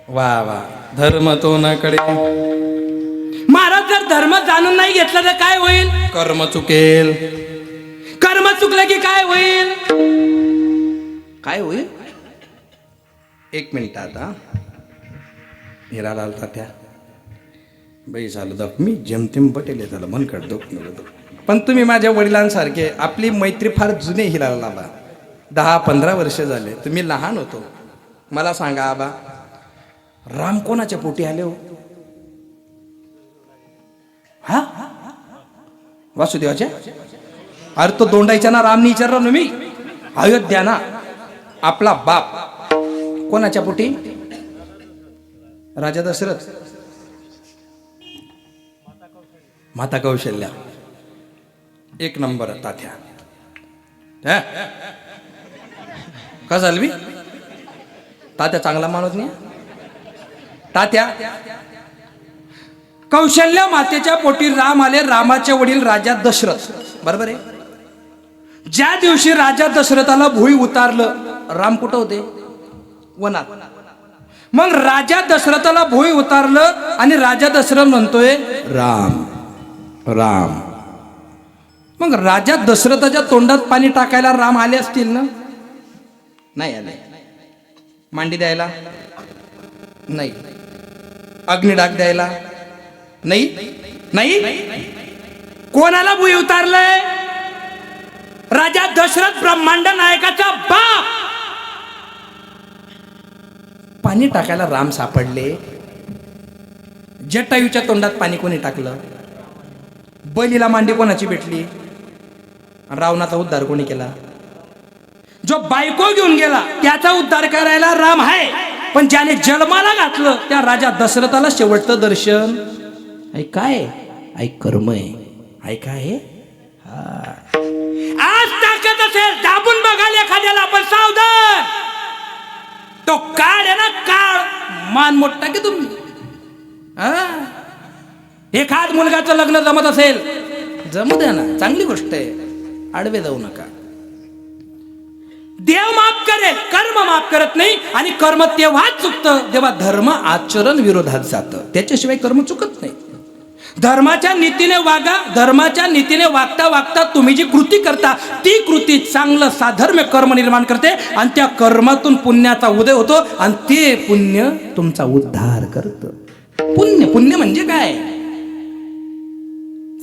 वा धर्म तो नाकडे. महाराज जर धर्म जाणून नाही घेतला तर काय होईल? कर्म चुकेल. कर्म चुकलं की काय होईल? काय होईल? 1 मिनिट. आता हिरा लाल तात्या बाई झालं जखमी, जेमतेम पटेल झालं मन काढतो. पण तुम्ही माझ्या वडिलांसारखे, आपली मैत्री फार जुने. हिरा लाला 10-15 वर्ष झाले. तुम्ही लहान होतो. मला सांगा आबा, राम कोणाच्या पोटी आले हो? हा, वासुदेवाच्या. अरे तो दोंडायच्या ना, रामनी विचारलं ना मी. अयोध्या ना, आपला बाप कोणाच्या पोटी? राजा दशरथ, माता कौशल्या. 1 नंबर तात्या. का झालं बी? तात्या चांगला माणूस नाही. तात्या कौशल्य मातेच्या पोटी राम आले. रामाचे वडील राजा दशरथ, बरोबर आहे. ज्या दिवशी राजा दशरथाला भुई उतारलं, राम कुठं होते? वनात. मग राजा दशरथाला भुई उतारलं आणि राजा दशरथ म्हणतोय राम राम. मग राजा दशरथाच्या तोंडात पाणी टाकायला राम आले असतील ना? नाही आले. मांडी द्यायला नाही. अग्निडाग द्यायला नाही. नाही. कोणाला भुई उतारलंय? राजा दशरथ ब्रह्मांड नायकाचा बाप. पाणी टाकायला राम सापडले. जटायूच्या तोंडात पाणी कोणी टाकलं? बलीला मांडी कोणाची भेटली? रावणाचा उद्धार कोणी केला? जो बायको घेऊन गेला त्याचा उद्धार करायला राम आहे. पण ज्याने जन्माला घातलं त्या राजा दशरथाला शेवटचं दर्शन ऐ काय? ऐ कर्म आहे. ऐ काय? आज ताकद असेल दाबून बघाल एखाद्याला, आपण सावधान. तो काळ आहे ना, काळ मान मोठा की तुम्ही. एखाद मुलगाचं लग्न जमत असेल, जमू द्या ना, चांगली गोष्ट आहे, आडवे जाऊ नका. देव माफ करेल, कर्म माफ करत नाही. आणि कर्म तेव्हाच चुकतं जेव्हा धर्म आचरण विरोधात जातं. त्याच्याशिवाय कर्म चुकत नाही. धर्माच्या नीतीने वागा. धर्माच्या नीतीने वागता वागता तुम्ही जी कृती करता ती कृती चांगलं साधर्म्य कर्म निर्माण करते आणि त्या कर्मातून पुण्याचा उदय होतो आणि ते पुण्य तुमचा उद्धार करतं. पुण्य म्हणजे काय?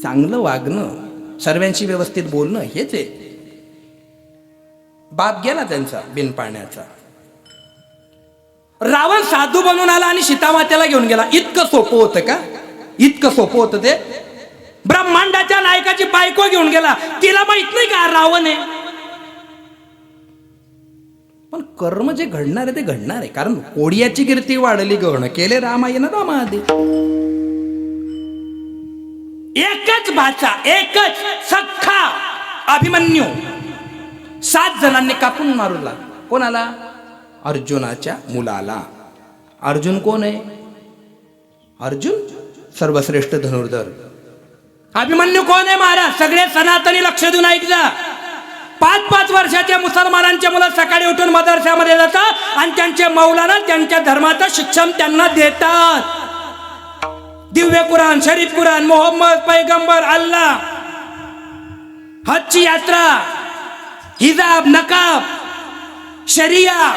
चांगलं वागणं, सर्वांशी व्यवस्थित बोलणं, हेच आहे. बाप गेला त्यांचा बिनपाण्याचा. रावण साधू बनून आला आणि सीतामातेला घेऊन गेला. इतकं सोपं होतं का? इतकं सोपं होतं ते? ब्रह्मांडाच्या नायकाची बायको घेऊन गेला. तिला माहित नाही का रावण आहे? पण कर्म जे घडणार आहे ते घडणार आहे. कारण कोडियाची कीर्ती वाढली गहन केले रामायण रामाआधी. एकच भाचा, एकच सख्खा अभिमन्यू 7 जणांनी कापून मारूला. कोणाला? अर्जुनाच्या मुलाला. अर्जुन कोण आहे? अर्जुन सर्वश्रेष्ठ धनुर्धर. अभिमन्यू कोण आहे महाराज? सगळे सनातनी लक्ष देऊन ऐकजा. 5-5 वर्षाच्या मुसलमानांचे मुलं सकाळी उठून मदरशामध्ये जातात आणि त्यांचे मौलाना त्यांच्या धर्माचं शिक्षण त्यांना देतात. दिव्य कुराण, शरीफ कुराण, मोहम्मद पैगंबर, अल्लाह, हजची यात्रा, हिजाब, नकाब, शरिया,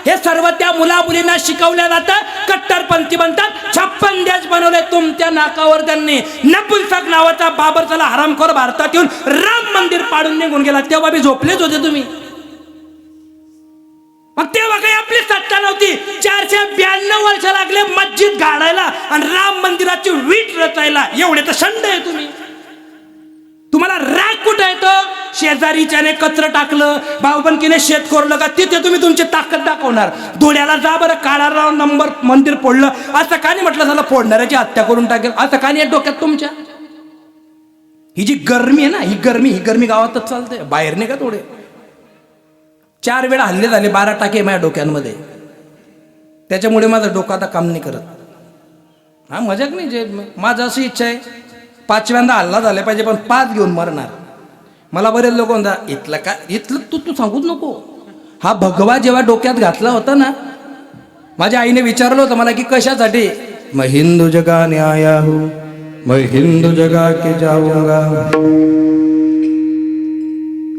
हे सर्व त्या मुला मुलींना शिकवल्या जातं. कट्टरपंथी बनतात. 56 देश बनवले तुमच्या नाकावर त्यांनी. नपुंसक नावाचा बाबरचा हरामखोर भारतात येऊन राम मंदिर पाडून निघून गेला. तेव्हा बी झोपलेच होते तुम्ही. मग तेव्हा काही आपली सत्ता नव्हती. 492 वर्ष लागले मस्जिद गाडायला आणि राम मंदिराची वीट रचायला. एवढे तर शंड आहे तुम्ही. तुम्हाला राग कुठं येतो? शेजारीच्याने कचरा टाकलं, भाऊबंदकीने शेत कोरलं का तिथे तुम्ही तुमची ताकद दाखवणार. धुळ्याला जा बरं, काळा नंबर मंदिर फोडलं, असं का नाही म्हटलं झालं फोडणाऱ्याची हत्या करून टाकेल, असं का नाही डोक्यात तुमच्या? ही जी गरमी आहे ना, ही गरमी गावातच चालते, बाहेर नाही का थोडे. 4 वेळा हल्ले झाले, 12 टाके माझ्या डोक्यांमध्ये. त्याच्यामुळे माझं डोकं आता काम नाही करत. हा मजाक नाही जे माझं अशी इच्छा आहे 5व्यांदा हल्ला झाला पाहिजे पण 5 घेऊन मरणार. मला बरेच लोक म्हणतात इथलं का, इथलं तू सांगूच नको. हा भगवा जेव्हा डोक्यात घातला होता ना, माझ्या आईने विचारलं होतं मला की कशासाठी. मैं हिंदू जगाने आया हूं, मैं हिंदू जगा के जाऊंगा.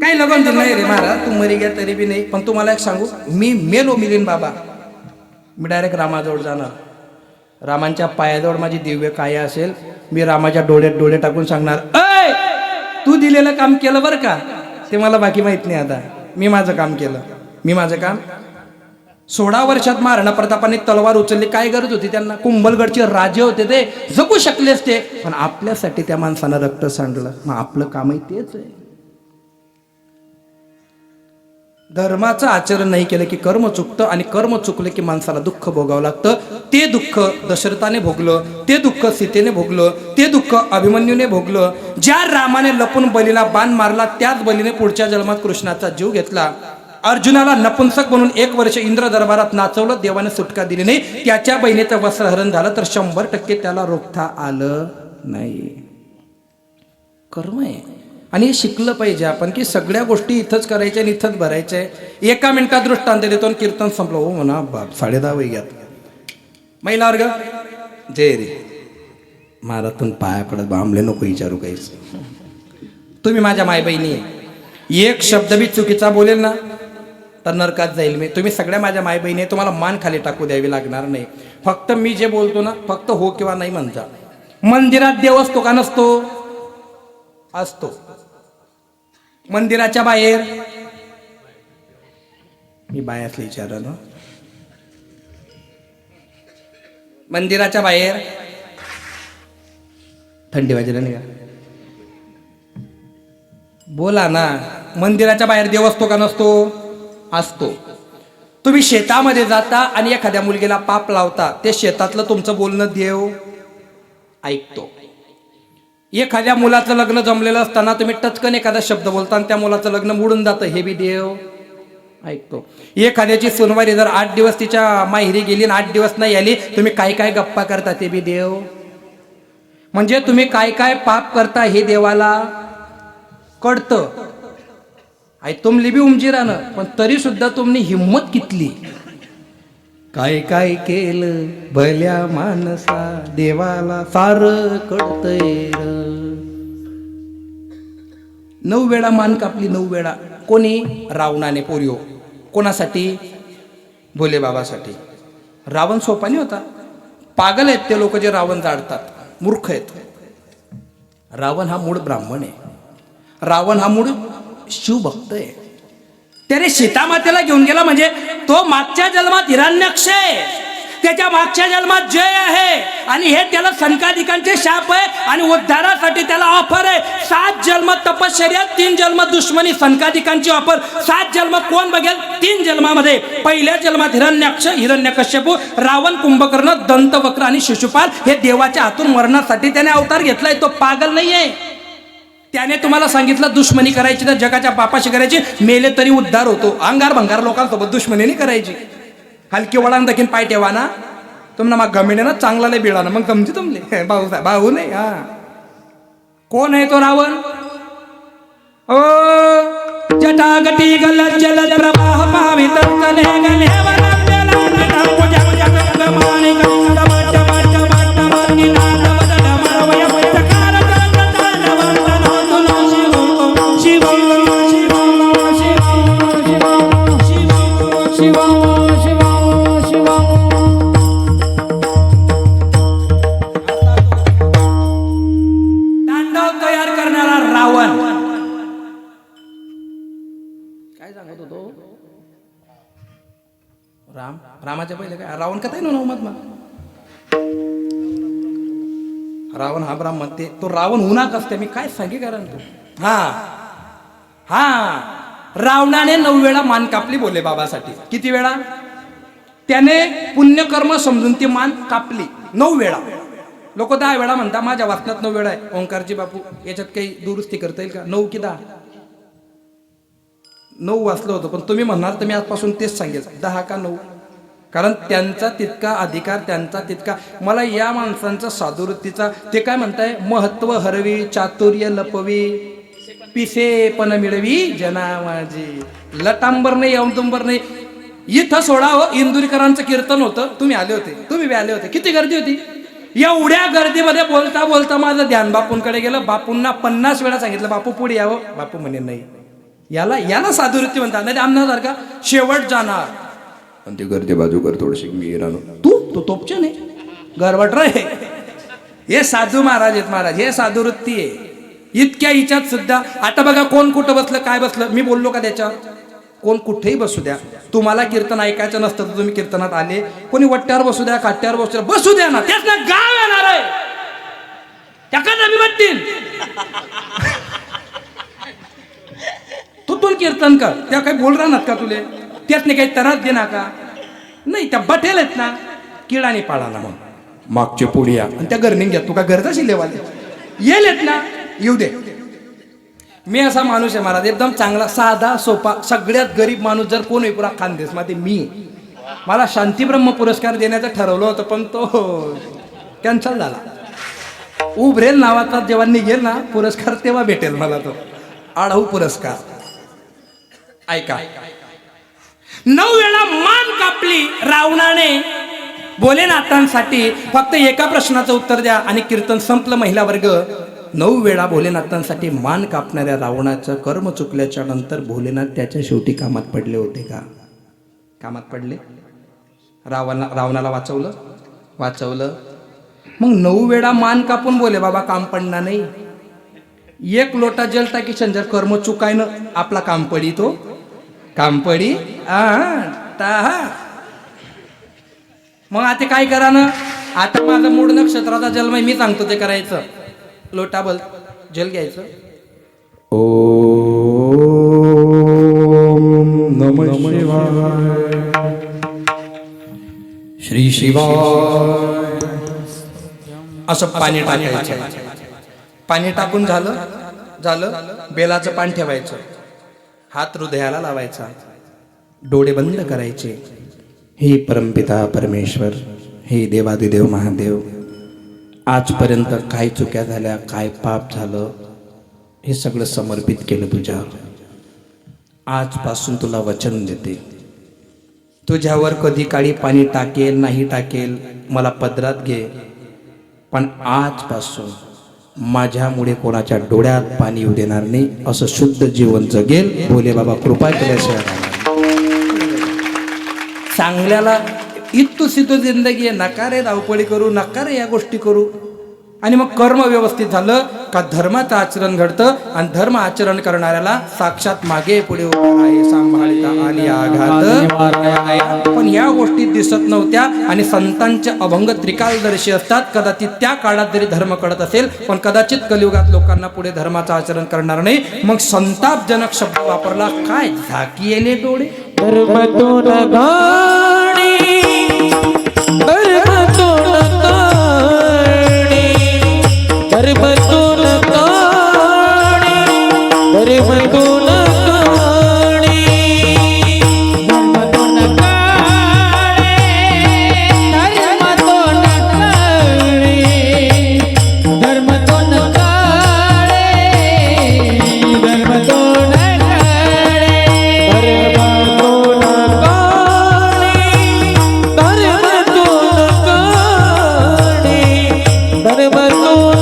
काही लोक म्हणतील नाही रे महाराज तू मरी गया तरी बी नाही. पण तुम्हाला एक सांगू, मी मेलो मिलीन बाबा, मी डायरेक्ट रामाजवळ जाणार. रामांच्या पायाजवळ माझी दिव्य काया असेल, मी रामाच्या डोळ्यात डोळे टाकून सांगणार, ऐ तू दिलेलं काम केलं बरं का. ते मला बाकी माहित नाही. आता मी माझं काम केलं. मी माझं काम 16 वर्षात महाराणा प्रतापाने तलवार उचलली. काय गरज होती त्यांना? कुंभलगडचे राजे होते, ते जगू शकले असते. पण आपल्यासाठी त्या माणसानं रक्त सांडलं. मग आपलं कामही तेच आहे. धर्माचं आचरण नाही केलं की कर्म चुकतं, आणि कर्म चुकलं की माणसाला दुःख भोगावं लागतं. ते दुःख दशरथाने भोगलं, ते दुःख सीतेने भोगलं, ते दुःख अभिमन्यूने भोगलं. ज्या रामाने लपून बलीला बाण मारला त्याच बलीने पुढच्या जन्मात कृष्णाचा जीव घेतला. अर्जुनाला नपुंसक म्हणून 1 वर्ष इंद्र दरबारात नाचवलं, देवाने सुटका दिली नाही. त्याच्या बहिणीचं वस्त्रहरण झालं तर 100% त्याला रोखता आलं नाही. कर्म आहे. आणि हे शिकलं पाहिजे आपण की सगळ्या गोष्टी इथंच करायच्या आणि इथंच भरायच्या आहे. 1 मिनिटात दृष्टांत देतो आणि कीर्तन संपलं. हो म्हणा बाप 10:30 वैग्यात. महिला वर्ग जय रे महारातून पाया पडत बांबले नको विचारू काहीच. तुम्ही माझ्या माय बहिणी आहे. एक शब्द बी चुकीचा बोलेल ना तर नरकात जाईल मी. तुम्ही सगळ्या माझ्या माय बहिणी आहे. तुम्हाला मान खाली टाकू द्यावी लागणार नाही. फक्त मी जे बोलतो ना फक्त हो किंवा नाही म्हणता. मंदिरात देव असतो का नसतो? असतो. मंदिराच्या बाहेर मी बायातले विचारलं. मंदिराच्या बाहेर थंडी वाजली नाही का? बोला ना. मंदिराच्या बाहेर देव असतो का नसतो? असतो. तुम्ही शेतामध्ये जाता आणि एखाद्या मुलगीला पाप लावता, ते शेतातलं तुमचं बोलणं देव ऐकतो. एखाद्या मुलाचं लग्न जमलेलं असताना तुम्ही टचकन एखादा शब्द बोलता आणि त्या मुलाचं लग्न मोडून जातं, हे बी देव ऐकतो. एखाद्याची सुनवारी जर 8 दिवस तिच्या माहेरी गेली आणि 8 दिवस नाही आली, तुम्ही काय काय गप्पा करता ते बी देव. म्हणजे तुम्ही काय काय पाप करता हे देवाला कळतं. आई तुमली बी उमजीरानं, पण तरी सुद्धा तुम्ही हिम्मत कितली. काय काय केलं भल्या माणसा देवाला सारं कळतंय. 9 वेळा मान कापली. 9 वेळा. कोणी? रावणाने पोरियो. कोणासाठी? भोले बाबासाठी. रावण सोपा नाही होता. पागल आहेत ते लोक जे रावण जाळतात. मूर्ख आहेत. रावण हा मूळ ब्राह्मण आहे. रावण हा मूळ शिवभक्त आहे. त्याने सीतामातेला घेऊन गेला म्हणजे तो मागच्या जन्मात हिरण्यक्ष आहे, त्याच्या मागच्या जन्मात जय आहे. आणि हे त्याला संकादिकांचे शाप आहे आणि उद्धारासाठी त्याला ऑफर आहे. 7 जन्म तपश्चर्या, 3 जन्म दुश्मनी. संकादिकांची ऑफर. 7 जन्म कोण बघेल? 3 जन्मामध्ये. पहिल्या जन्मात हिरण्यक्ष, हिरण्यकश्यपू, रावण, कुंभकर्ण, दंतवक्र आणि शिशुपाल हे देवाच्या हातून मरणासाठी त्याने अवतार घेतलाय. तो पागल नाहीये. त्याने तुम्हाला सांगितलं दुश्मनी करायची तर जगाच्या बापाशी करायची, मेले तरी उद्धार होतो. अंगार भंगार लोकांसोबत दुश्मनी नाही करायची. हलकी वळान दखीन पाय ठेवा ना. तुम्हाला मग गमिणे ना चांगला लय बिळा ना मग जमते तुमले. भाऊ भाऊ नाही. हा कोण आहे तो रावण? ओ जटागटी गल जल प्रवाह पावित कले गले रामाच्या पहिले काय रावण कथा आहे ना मत. रावण हा ब्राह्मण. ते तो रावण उन्हात असते. मी काय सांगे कारण तू. हा हा रावणाने 9 वेळा मान कापली भोले बाबासाठी. किती वेळा? त्याने पुण्यकर्म समजून ती मान कापली 9 वेळा. लोक 10 वेळा म्हणता. माझ्या वाचनात 9 वेळा आहे. ओंकारजी बापू याच्यात काही दुरुस्ती करता येईल का? 9 की 10? 9 वाचलं होतं, पण तुम्ही म्हणणार तर मी आजपासून तेच सांगेल 10 का 9. कारण त्यांचा तितका अधिकार, त्यांचा तितका. मला या माणसांचा साधुवृत्तीचा ते काय म्हणताय, महत्व हरवी चातुर्य लपवी पिसे पण मिळवी जना माझी. लटांबर नाही औंदुंबर नाही. इथं सोडा हो. इंदुरीकरांचं कीर्तन होतं. तुम्ही आले होते. तुम्ही बी आले होते. किती गर्दी होती. एवढ्या गर्दीमध्ये बोलता बोलता माझं ध्यान बापूंकडे गेलं. बापूंना 50 वेळा सांगितलं बापू पुढे यावं. बापू म्हणे नाही. याला साधुवृत्ती म्हणतात. नाही आमच्यासारखा शेवट जाणार. आणि ते गर्दी बाजू कर थोडीशी मी राहतो. तू तोपचे नाही गरवट रे. हे साधू महाराज आहेत. महाराज हे साधुवृत्ती आहे. इतक्या हिच्यात सुद्धा. आता बघा कोण कुठं बसलं काय बसलं. मी बोललो का त्याच्यावर? कोण कुठेही बसू द्या. तुम्हाला कीर्तन ऐकायचं नसतं तर तुम्ही कीर्तनात आले. कोणी वट्ट्यावर बसू द्या, काट्यावर बसू द्या ना. त्याच ना गाव येणार आहे. त्याकडे मी म्हणतील तू कीर्तन कर. त्या काही बोल राहणार का तुले? त्यातने काही त्रास देणार का? नाही. त्या बटेल आहेत ना किडाने पाळाला. मग मागचे पुढे या आणि त्या घरने घ्या. तू का गरजाशी लेवाले येलेत ना येऊ दे. मी असा माणूस आहे महाराज, एकदम चांगला साधा सोपा, सगळ्यात गरीब माणूस जर कोण आहे पुरा खानदेशमध्ये मी आहे. मला शांतीब्रह्म पुरस्कार देण्याचं ठरवलं होतं पण तो कॅन्सल झाला. उभरेल नावाचा जेव्हा निघेल ना पुरस्कार तेव्हा भेटेल मला तो आढाऊ पुरस्कार. ऐका, 9 वेळा मान कापली रावणाने भोलेनाथांसाठी. फक्त एका प्रश्नाचं उत्तर द्या आणि कीर्तन संपलं. महिला वर्ग, 9 वेळा भोलेनाथांसाठी मान कापणाऱ्या रावणाचं कर्म चुकल्याच्या नंतर भोलेनाथ त्याच्या शेवटी कामात पडले होते का? कामात पडले. रावणाला वाचवलं. मग 9 वेळा मान कापून बोले बाबा काम पडणार नाही. 1 लोटा जल टाकी जर कर्म चुकायनं आपला काम पडी तो काम पडी. मग आता काय करा ना, आता माझं मूळ नक्षत्राचा जन्म आहे, मी सांगतो ते करायचं. लोटा बल जल घ्यायचं. ओम नमः शिवाय. श्री शिवाय. असं पाणी टाकायचं. पाणी टाकून झालं बेलाचं पान ठेवायचं. हात हृदयाला लावायचा. डोळे बंद करायचे. हे परमपिता परमेश्वर, हे देवादिदेव महादेव, आजपर्यंत काय चुक्या झाल्या, काय पाप झालं, हे सगळं समर्पित केलं तुझ्यावर. आजपासून तुला वचन देते, तुझ्यावर कधी काळी पाणी टाकेल नाही टाकेल मला पदरात घे, पण आजपासून माझ्यामुळे कोणाच्या डोळ्यात पाणी येऊ देणार नाही. असं शुद्ध जीवन जगेल. भोले बाबा कृपा केल्याशिवाय. चांगल्याला इतू सितू जिंदगी आहे. नका रे धावपळी करू, नका रे या गोष्टी करू. आणि मग कर्म व्यवस्थित झालं का धर्माचं आचरण घडतं. आणि धर्म आचरण करणाऱ्याला साक्षात मागे पुढे उभा आहे सांभाळता आली आघात. पण या गोष्टी दिसत नव्हत्या आणि संतांचे अभंग त्रिकालदर्शी असतात. कदाचित त्या काळात जरी धर्म कळत असेल पण कदाचित कलियुगात लोकांना पुढे धर्माचं आचरण करणार नाही. मग संतापजनक शब्द वापरला. काय झाकी येले डोळे. धर्मतोन गाणी, धर्मतोन गाणी, धर्मतोन गाणी, धर्मतोन गाणी, धर्मतोन गाणी, धर्मतोन गाणी, धर्मतोन गाणी, धर्मतोन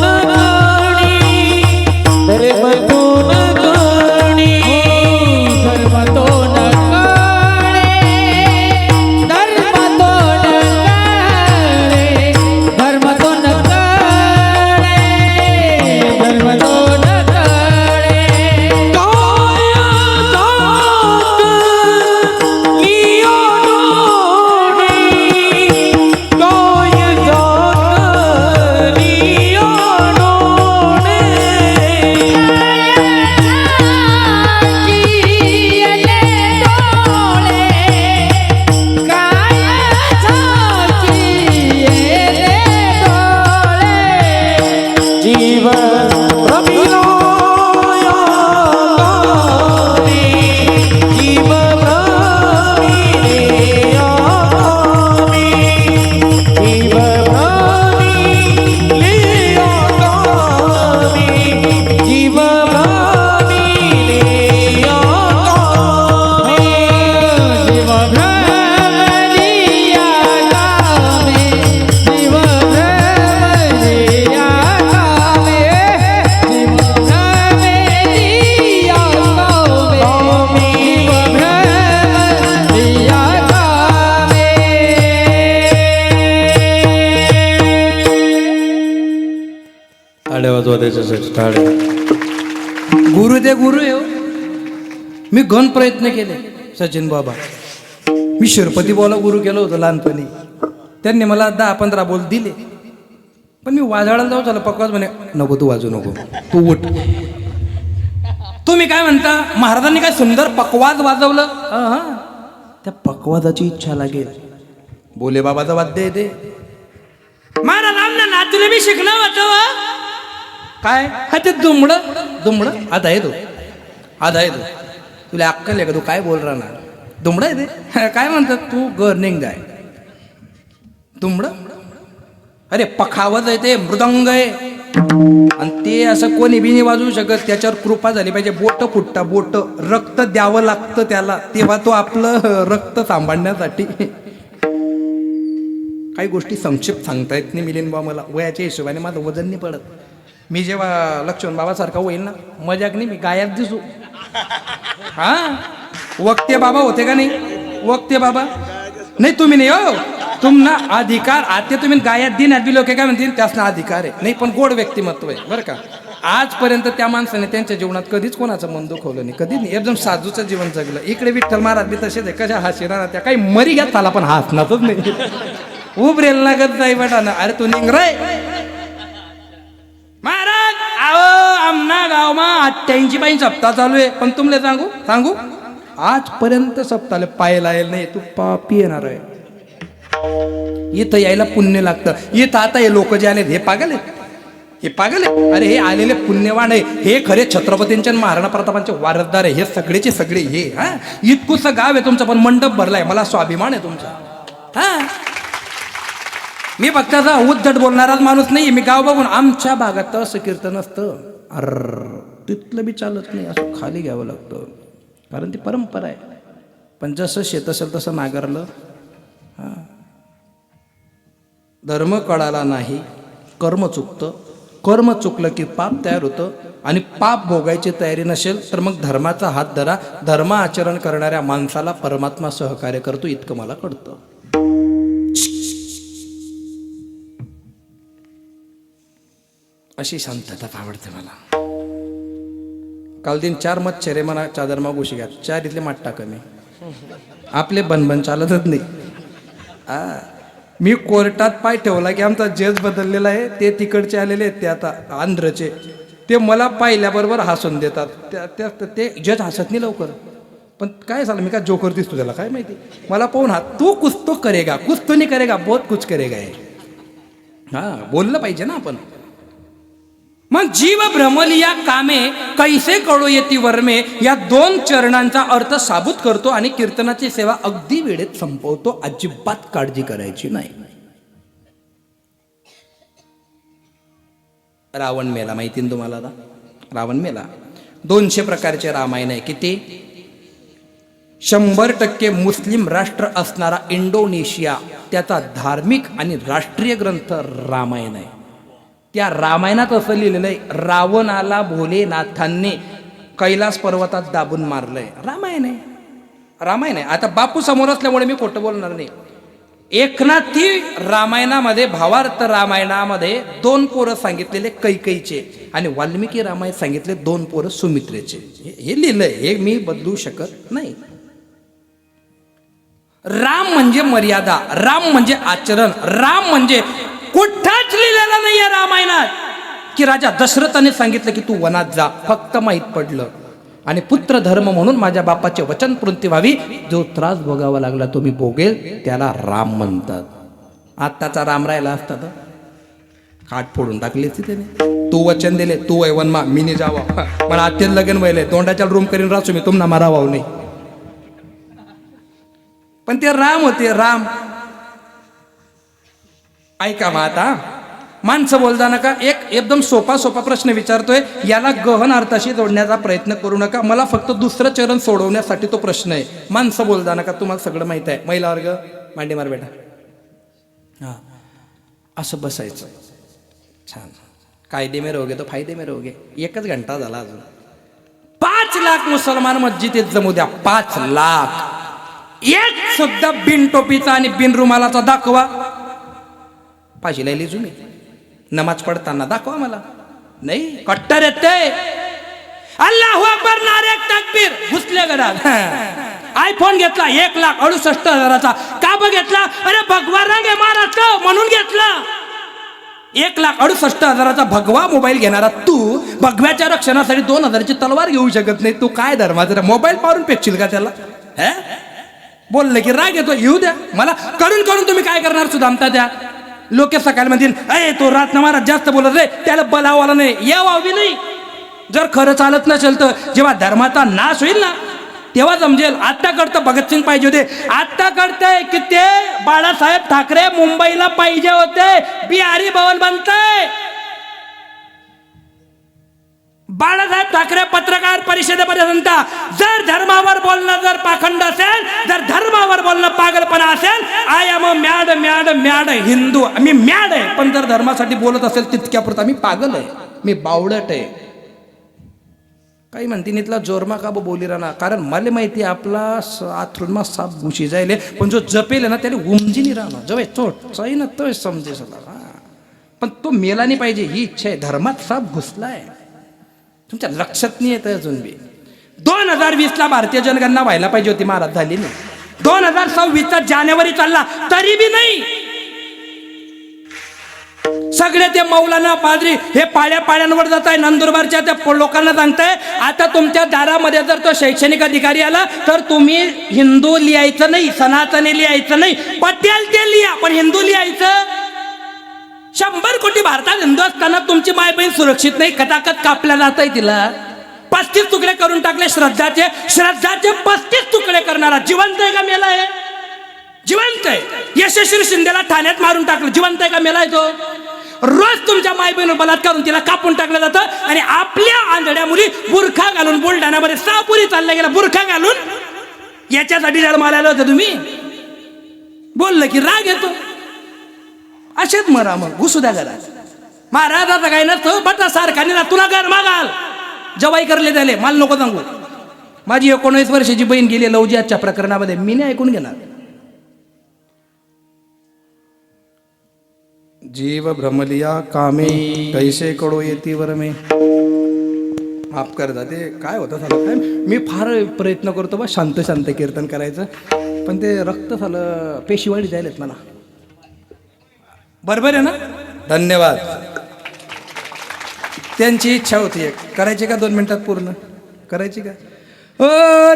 गुरु ते गुरु आहे. मी घन प्रयत्न केले. सचिन बाबा, मी शिरपती बोला गुरु केलं होतं लहानपणी. त्यांनी मला 10-15 बोल दिले. पण मी वाजवायला जाऊ झालं पकवाज म्हणे नको तू वाजू नको तू उठ. तुम्ही काय म्हणता महाराजांनी काय सुंदर पकवाज वाजवलं. त्या पकवाजाची इच्छा लागेल. बोले बाबाचा वाद्य येते. महाराजांना नाचले बी शिकणं होतं. काय हा ते दुमड आता येतो आधा आहे तू, तुला अक्कल आहे का? तू काय बोल राहणार? दुमडं आहे ते काय म्हणतात तू गर्निंग जाय दुमडं. अरे पखावत आहे ते, मृदंग आहे. आणि ते असं कोणी बी नाही वाजवू शकत. त्याच्यावर कृपा झाली पाहिजे. बोट फुटता, बोट रक्त द्यावं लागतं त्याला, तेव्हा तो आपलं रक्त सांभाळण्यासाठी. काही गोष्टी संक्षिप्त सांगता येत नाही मिलिंद बा मला. वयाच्या हिशोबाने माझं वजन नाही पडत. मी जेव्हा लक्ष्मण बाबासारखा होईल ना, मजाक नाही, मी गायब दिसू. हा वक्ते बाबा होते का नाही? वक्ते बाबा नाही, तुम्ही नाही हो. तुम्हाला अधिकार आते तुम्ही गायात दिन बी लोक काय म्हणतील त्यासना अधिकार आहे. नाही पण गोड व्यक्तिमत्व आहे बरं का. आजपर्यंत त्या माणसाने त्यांच्या जीवनात कधीच कोणाचं मन दुखवलं नाही, कधी नाही. एकदम साधूचं जीवन जगलं. इकडे विठ्ठल महाराज बी तसेच आहे. कशा हसिरा त्या काही मरी घ्या चाला पण हसणारच नाही. उभरेल लागत नाही बेटा. अरे तू निंगराय महाराज. अहो आमना गावमा 88 सप्ताह चालू आहे. पण तुमले सांगू आजपर्यंत सप्ताह पाहायला येईल नाही. तू पापी येणार आहे. इथं यायला पुण्य लागतं. इथं आता हे लोक जे आले हे पागल आहेत, हे पागल आहे. अरे हे आलेले पुण्यवान आहे. हे खरे छत्रपतींच्या महाराणा प्रतापांचे वारसदार आहे. हे सगळेचे सगळे हे. हा इतकुसं गाव आहे तुमचं, पण मंडप भरलाय. मला स्वाभिमान आहे तुमचा. हा मी फक्त असा उद्धट बोलणाराच माणूस नाही. मी गाव बघून आमच्या भागात असं कीर्तन असतं, तिथलं बी चालत नाही. असं खाली घ्यावं लागतं, कारण ती परंपरा आहे. पण जसं शेत असेल तसं नांगरलं. हां धर्म कळाला नाही, कर्म चुकतं. कर्म चुकलं की पाप तयार होतं. आणि पाप भोगायची तयारी नसेल तर मग धर्माचा हात धरा. धर्म आचरण करणाऱ्या माणसाला परमात्मा सहकार्य करतो, इतकं मला कळतं. अशी शांतता आवडते मला. काल दिन 4 मत चेरे मना चादर मा गोशी घ्या. 4 इथले माठ टाका. मी आपले बनबन चालतच नाही. मी कोर्टात पाय ठेवला की आमचा जज बदललेला आहे. ते तिकडचे आलेले आहेत, ते आता आंध्रचे. ते मला पाहिल्याबरोबर हसून देतात. ते जज हसत नाही लवकर. पण काय झालं, मी काय जोकर दिसतो त्याला काय माहिती. मला पाहून तू कुछ तो करेगा, कुछ तो नहीं करेगा, बहुत कुछ करेगा. हा बोललं पाहिजे ना आपण. मग जीव भ्रमलिया कामे कैसे कळो येती वर्मे या 2 चरणांचा अर्थ साबूत करतो आणि कीर्तनाची सेवा अगदी वेळेत संपवतो. अजिबात काळजी करायची नाही. रावण मेला माहिती ना तुम्हाला. आता रावण मेला. 200 प्रकारचे रामायण आहे. किती? 100% मुस्लिम राष्ट्र असणारा इंडोनेशिया, त्याचा धार्मिक आणि राष्ट्रीय ग्रंथ रामायण आहे. त्या रामायणात असं लिहिलेलं आहे, रावणाला भोलेनाथांनी कैलास पर्वतात दाबून मारलंय. रामायण आहे, रामायण आहे. आता बापू समोर असल्यामुळे मी खोटं बोलणार नाही. एकनाथी रामायणामध्ये, भावार्थ रामायणामध्ये 2 पोरं सांगितलेले कैकेयीचे, आणि वाल्मिकी रामायण सांगितले 2 पोरं सुमित्रेचे. हे लिहिलंय, हे मी बदलू शकत नाही. राम म्हणजे मर्यादा, राम म्हणजे आचरण, राम म्हणजे कुठंच लिहिलेलं नाहीये रामायणात की राजा दशरथाने सांगितलं की तू वनात जा. फक्त माहीत पडलं. आणि पुत्र धर्म म्हणून माझ्या बापाचे वचन पूर्ती व्हावी. जो त्रास भोगावा लागला तो मी भोगेल, त्याला राम म्हणतात. आत्ताचा राम राहिला असता तर काट फोडून टाकली असती त्याने. तू वचन दिले, तू वय वनमा मी नाही जावा, मला आत्तेच लगन व्हायले, तोंडाच्या रूम करीन राहतो मी, तुम्हाला मारावा नाही. पण ते राम होते, राम. ऐका मग आता माणसं बोलता नका. एक एकदम सोपा प्रश्न विचारतोय, याला गहन अर्थाशी जोडण्याचा प्रयत्न करू नका. मला फक्त 2रं चरण सोडवण्यासाठी तो प्रश्न आहे. माणसं बोलता नका, तुम्हाला सगळं माहित आहे. महिला वर्ग मांडी मार बेटा. हा असं बसायचं. छान. कायदे में रहोगे तो फायदे में रहोगे. 1 घंटा झाला अजून. 5 लाख मुसलमान मस्जिदीत जमू द्या. 5 लाख. एक सुद्धा बिन टोपीचा आणि बिन रुमालाचा दाखवा. पाशीला लिजू मी. नमाज पडताना दाखवा मला. नाही कट्टर येते. अल्लाहू अकबर, नारे तकबीर, घुसले घरात. आयफोन घेतला 1,68,000चा. का घेतला? अरे भगवा रंग आहे महाराष्ट्र म्हणून घेतला. 1,68,000चा भगवा मोबाईल घेणारा तू भगव्याच्या रक्षणासाठी 2,000ची तलवार घेऊ शकत नाही. तू काय धर्माचा मोबाईल पाहून पेक्षील का त्याला? बोलले की राग येतो. येऊ द्या मला. करून तुम्ही काय करणार? सुधामता द्या. लोक सकाळी म्हणतील अरे तो रात महाराज जास्त बोलत रे, त्याला बलावाला नाही, येवावी नाही. जर खरं चालत नसेल तर जेव्हा धर्माचा नाश होईल ना तेव्हा समजेल. आता कळतं भगतसिंग पाहिजे होते, आता कळतंय की ते बाळासाहेब ठाकरे मुंबईला पाहिजे होते. बिहारी भवन बनतंय. बाळासाहेब ठाकरे पत्रकार परिषदेमध्ये म्हणता जर धर्मावर बोलणं जर पाखंड असेल, जर धर्मावर बोलणं पागलपणा असेल, I am a mad mad mad Hindu. Me mad आहे पण जर धर्मासाठी बोलत असेल तितक्यापुरता मी पागल आहे, मी बावळट आहे. काही म्हणते इथला जोरमा का बोली राहणार, कारण मला माहिती आपला आथरुणमा साप घुशी जायले, पण जो जपेल ना त्याने उमजी नाही राहणार. जवळ चोट चाही ना तो समजे सला, पण तो मेला नाही पाहिजे ही इच्छा आहे. धर्मात साप घुसलाय, तुमच्या लक्षात नाही येत अजून बी. 2020ला भारतीय जनगणना व्हायला पाहिजे होती, महाराज झाली नाही. 2026चा जानेवारी चालला तरी बी नाही. सगळे ते मौलाना पादरी हे पाड्या पाड्यांवर जात आहे. नंदुरबारच्या त्या लोकांना सांगताय आता तुमच्या दारामध्ये जर तो शैक्षणिक अधिकारी आला तर तुम्ही हिंदू लिहायचं नाही, सनातनी लिहायचं नाही, पटेल ते लिहा पण हिंदू लिहायचं. 100 कोटी भारतात हिंदू असताना तुमची माय बहीण सुरक्षित नाही, कटाकट कापल्या जात आहे तिला. 35 तुकडे करून टाकले श्रद्धाचे 35 तुकडे करणारा जिवंत आहे का मेला आहे? जिवंत आहे. यशस्वी शिंदेला ठाण्यात मारून टाकलं, जिवंत आहे का मेला आहे तो? रोज तुमच्या माय बहिणी बलात्कार करून तिला कापून टाकलं जातं आणि आपल्या आंधळ्या मुली बुरखा घालून बुलढाण्यामध्ये सापुरी चालल्या गेला बुरखा घालून. याच्यासाठी जन्माला आलं होतं तुम्ही? बोललं की राग येतो. असेच मरा मग घुसू द्या घरात. महाराजाचा काय नसतं बटा सारखा ना तुला घर मागाल जवाई करले झाले. मला नको सांगू. माझी 19 वर्षाची बहीण गेली लवजियाच्या प्रकरणामध्ये, मी नाही ऐकून घेणार. जीव भ्रमलिया कामे कैसे कडो येती वर मे. माफ करता ते काय होतं झालं काय, मी फार प्रयत्न करतो बा शांत शांत कीर्तन करायचं, पण ते रक्त झालं पेशीवाडी जायलेत मला. बरोबर आहे ना? धन्यवाद. त्यांची इच्छा होती एक करायची का 2 मिनिटात पूर्ण करायची का? ओ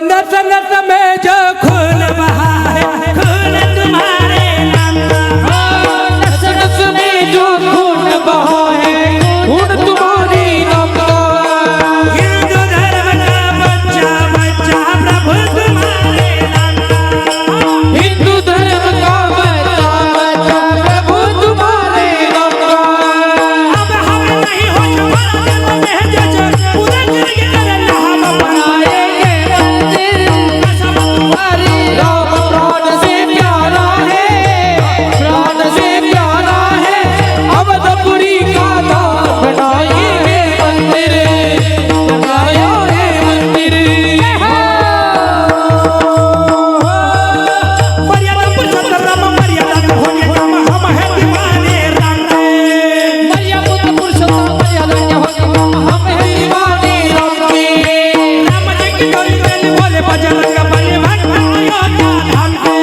नस नस में जो खून बहा है खून तुम्हारे नाम का. नस नस में जो खून बहा है खून तुम्हारी नाम का. हिंदू धर्म का बच्चा बच्चा प्रभु तुम्हारे नाम का. हिंदू धर्म का बच्चा बच्चा प्रभु तुम्हारे नाम का. अब हम नहीं हो जमाना में जज पूरा करके करना हम बनाएंगे मंदिर तुम्हारी. राम प्राण से प्यारा है, प्राण से प्यारा है. अवधपुरी का दान बनाएंगे मंदिर, बनाया है मंदिर. मर्यादा पुरुषोत्तम राम मर्यादा होने राम हम है दीवाने राम के. मर्यादा पुरुषोत्तम मर्यादा होने हम है दीवाने राम के. राम जी की डोरी में बोले बजरंग बली भक्त अयोध्या धाम के.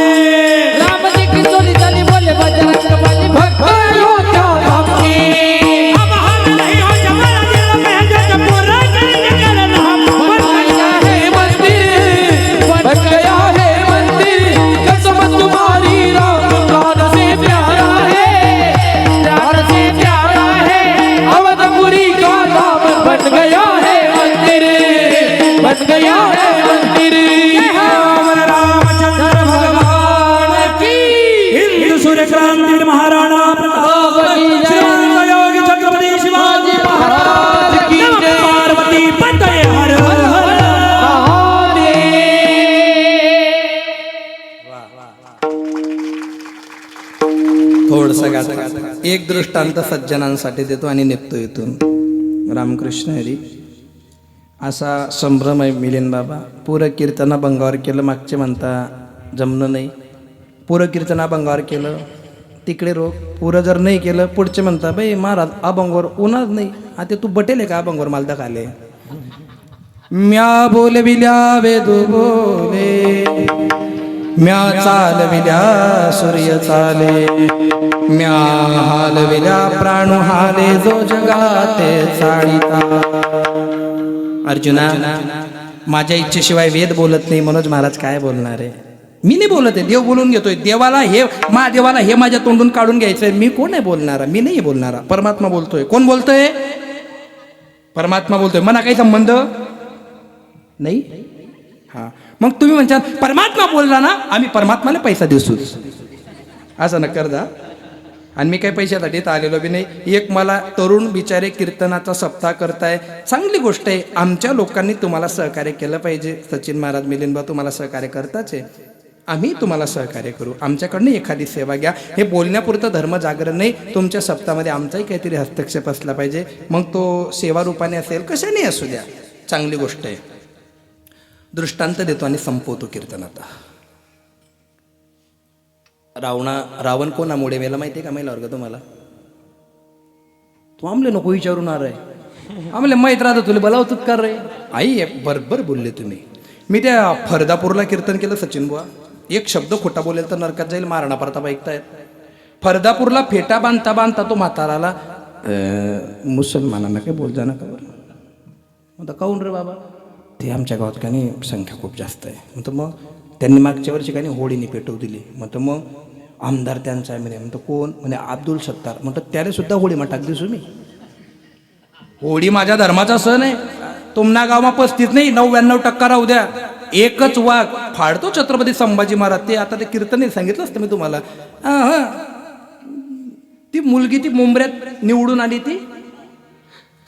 राम जी की चोली चली बोले बजरंग बली भक्त अयोध्या धाम के. अब हम नहीं हो जमाना दिल में जज पूरा करके करना हम बन गया है मंदिर, बन गया है मंदिर. कसम तुम्हारी राम प्राण से प्यारा है, प्राण से प्यारा है. अवधपुरी का नाम बन गया है मंदिर, बन गया है मंदिर. रामचंद्र भगवान की. हिंदू सूर्य क्रांति महाराणा प्रताप श्रीमंत योगी छत्रपति शिवाजी महाराज की जय. पार्वती पते हर हर थोडस गात एक दृष्टांत सज्जनांसाठी देतो आणि निघतो इथून. रामकृष्ण हरी. असा संभ्रम आहे मिलिंद बाबा. पुरं कीर्तना भंगावर केलं, मागचे म्हणता जमलं नाही. पुरं कीर्तना भंगावर केलं तिकडे रोग. पुरं जर नाही केलं पुढचे म्हणता बाई महाराज अभंगावर उन्हाच नाही. आता तू बटेल आहे का अभंगावर मालदा खाले. म्या बोलविल्या वेदू बोले, म्या चालविल्या सूर्य चाले, म्या हालविल्या प्राणू हाले जो जगाते चाळीता. अर्जुना, माझ्या इच्छेशिवाय वेद बोलत नाही, मनोज महाराज काय बोलणार आहे? मी नाही बोलत आहे, देव बोलून घेतोय. देवाला हे महादेवाला हे माझ्या तोंडून काढून घ्यायचंय. मी कोण आहे बोलणारा? मी नाही बोलणारा, परमात्मा बोलतोय. कोण बोलतोय? परमात्मा बोलतोय मना काही संबंध नाही. हा मग तुम्ही म्हणतात परमात्मा बोलला ना आम्ही परमात्माला पैसा देसूच, असं न करदा. आणि मी काही पैशासाठी इथं आलेलो बी नाही. एक मला तरुण बिचारे कीर्तनाचा सप्ताह करताय, चांगली गोष्ट आहे. आमच्या लोकांनी तुम्हाला सहकार्य केलं पाहिजे. सचिन महाराज मिलिंदबा तुम्हाला सहकार्य करताच आहे, आम्ही तुम्हाला सहकार्य करू. आमच्याकडनं एखादी सेवा घ्या. हे बोलण्यापुरतं धर्मजागरण नाही, तुमच्या सप्ताहामध्ये आमचाही काहीतरी हस्तक्षेप असला पाहिजे. मग तो सेवा रूपाने असेल कशाने असू द्या, चांगली गोष्ट आहे. दृष्टांत देतो आणि संपवतो कीर्तन आता. रावण कोणामुळे मेला माहिती आहे का महिला वर्ग तुम्हाला? तू आमले नको विचारून आहे, आमले माहीत राहतं तुला बोलावतच कर रे. आई बरोबर बोलले तुम्ही. मी त्या फरदापूरला कीर्तन केलं सचिन बुवा. एक शब्द खोटा बोलेल तर नरकात जाईल, मारणा परताप ऐकतायत. फरदापूरला फेटा बांधता बांधता तो म्हाताराला मुसलमानांना काय बोल जा नका बरं. म्हणता काहून रे बाबा? ते आमच्या गावात का नाही संख्या खूप जास्त आहे. म्हणतं मग त्यांनी मागच्या वर्षी काही होळीने पेटवू दिली. म्हणतं मग आमदार त्यांचा आहे म्हणे. म्हणतं कोण? म्हणे अब्दुल सत्तार. म्हणतं त्याला सुद्धा होळी मग टाक दिसू मी. होळी माझ्या धर्माचा सण आहे. तुमना गावमा 35 नाही 99% राहू द्या. एकच वाघ फाडतो छत्रपती संभाजी महाराज. ते आता ते कीर्तन सांगितलं असतं मी तुम्हाला. हां ती मुलगी ती मुंबऱ्यात निवडून आली, ती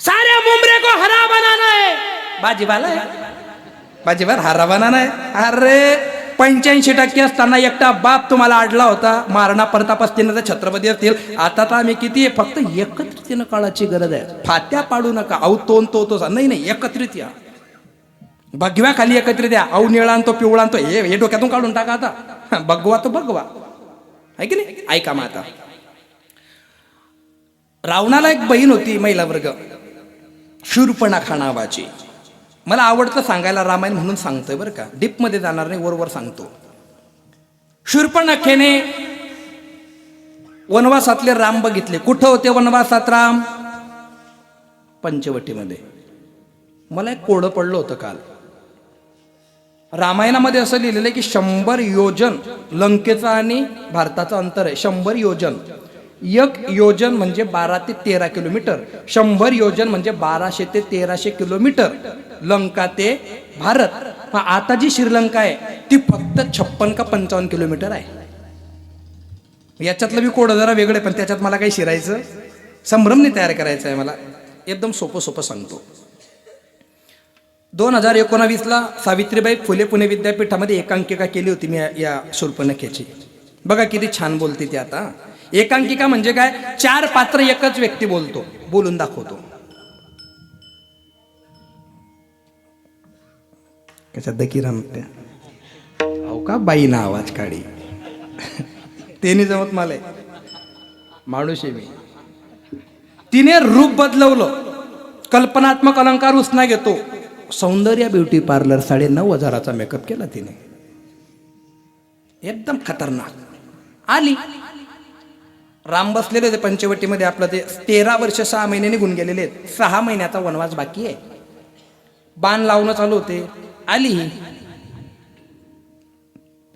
साऱ्या मुंबरे को हरा बनाना है. बाजीवाला आहे, बाजीवार हरा बनाना आहे. अरे 85% असताना एकटा बाप तुम्हाला आडला होता. महाराणा प्रताप असतील तर छत्रपती असतील. आता तर आम्ही किती आहे, फक्त एकत्रितीनं काळाची गरज आहे. फात्या पाडू नका. अहो तो नाही एकत्रित या. भगव्या खाली एकत्रित या. अहो निळा आणतो पिवळा आणतो हे डोक्यातून काढून टाका आता. भगवा तो भगवा आहे की नाही. ऐका मग आता. रावणाला एक बहीण होती महिला वर्ग, शूर्पणखा नावाची. मला आवडतं सांगायला, रामायण म्हणून सांगतोय बरं का, डीपमध्ये जाणार नाही, वर सांगतो. शूर्पणखेने वनवासातले राम बघितले. कुठं होते वनवासात राम? पंचवटीमध्ये. मला एक कोडं पडलं होतं काल. रामायणामध्ये असं लिहिलेलं आहे की 100 योजन लंकेचा आणि भारताचं अंतर आहे. 100 योजन. 1 योजन म्हणजे 12 ते 13 किलोमीटर. 100 योजन म्हणजे 1200 ते 1300 किलोमीटर लंका ते भारत. आता जी श्रीलंका आहे ती फक्त 56 का 55 किलोमीटर आहे. याच्यातलं बी कोड जरा वेगळं आहे, पण त्याच्यात मला काही शिरायचं संभ्रम नाही तयार करायचं आहे. मला एकदम सोपं सांगतो. 2019ला सावित्रीबाई फुले पुणे विद्यापीठामध्ये एकांकिका केली होती मी या शूर्पणखेची. बघा किती छान बोलते ती आता. एकांकिका म्हणजे काय? 4 पात्र एकच व्यक्ती बोलतो, बोलून दाखवतो. कशा दकी रमत्या अहो का बाईना आवाज काढी. ते नाही जमत मला, माणूस आहे मी. तिने रूप बदलवलं. कल्पनात्मक अलंकार उसना घेतो. सौंदर्य ब्युटी पार्लर 9,500चा मेकअप केला तिने. एकदम खतरनाक. आली. राम बसलेले होते पंचवटीमध्ये. आपलं ते 13 वर्ष 6 महिने निघून गेलेले आहेत. 6 महिन्याचा वनवास बाकी आहे. बाण लावणं चालू होते. आली.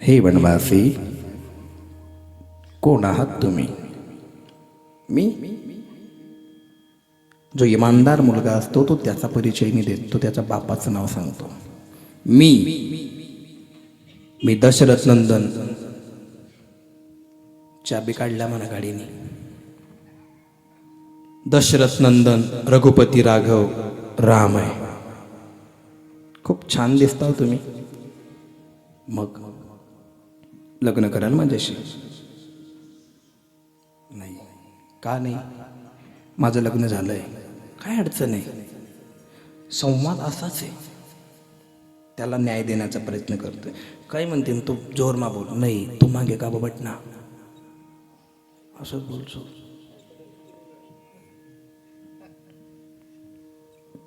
हे वनवासी कोण आहात तुम्ही? मी. जो इमानदार मुलगा असतो तो त्याचा परिचय नाही देत, तो त्याच्या बापाचं नाव सांगतो. मी दशरथ नंदन. चाबी काढल्या म्हणा गाडीने. दशरथ नंदन रघुपती राघव राम आहे. खूप छान दिसता तुम्ही. मग लग्न कराल माझ्याशी? नाही. का नाही? माझं लग्न झालंय. काय अडचण आहे? संवाद असाच आहे. त्याला न्याय देण्याचा प्रयत्न करतोय. काय म्हणते तू जोर मा बोल. नाही तू मागे का बटना असं बोलतो.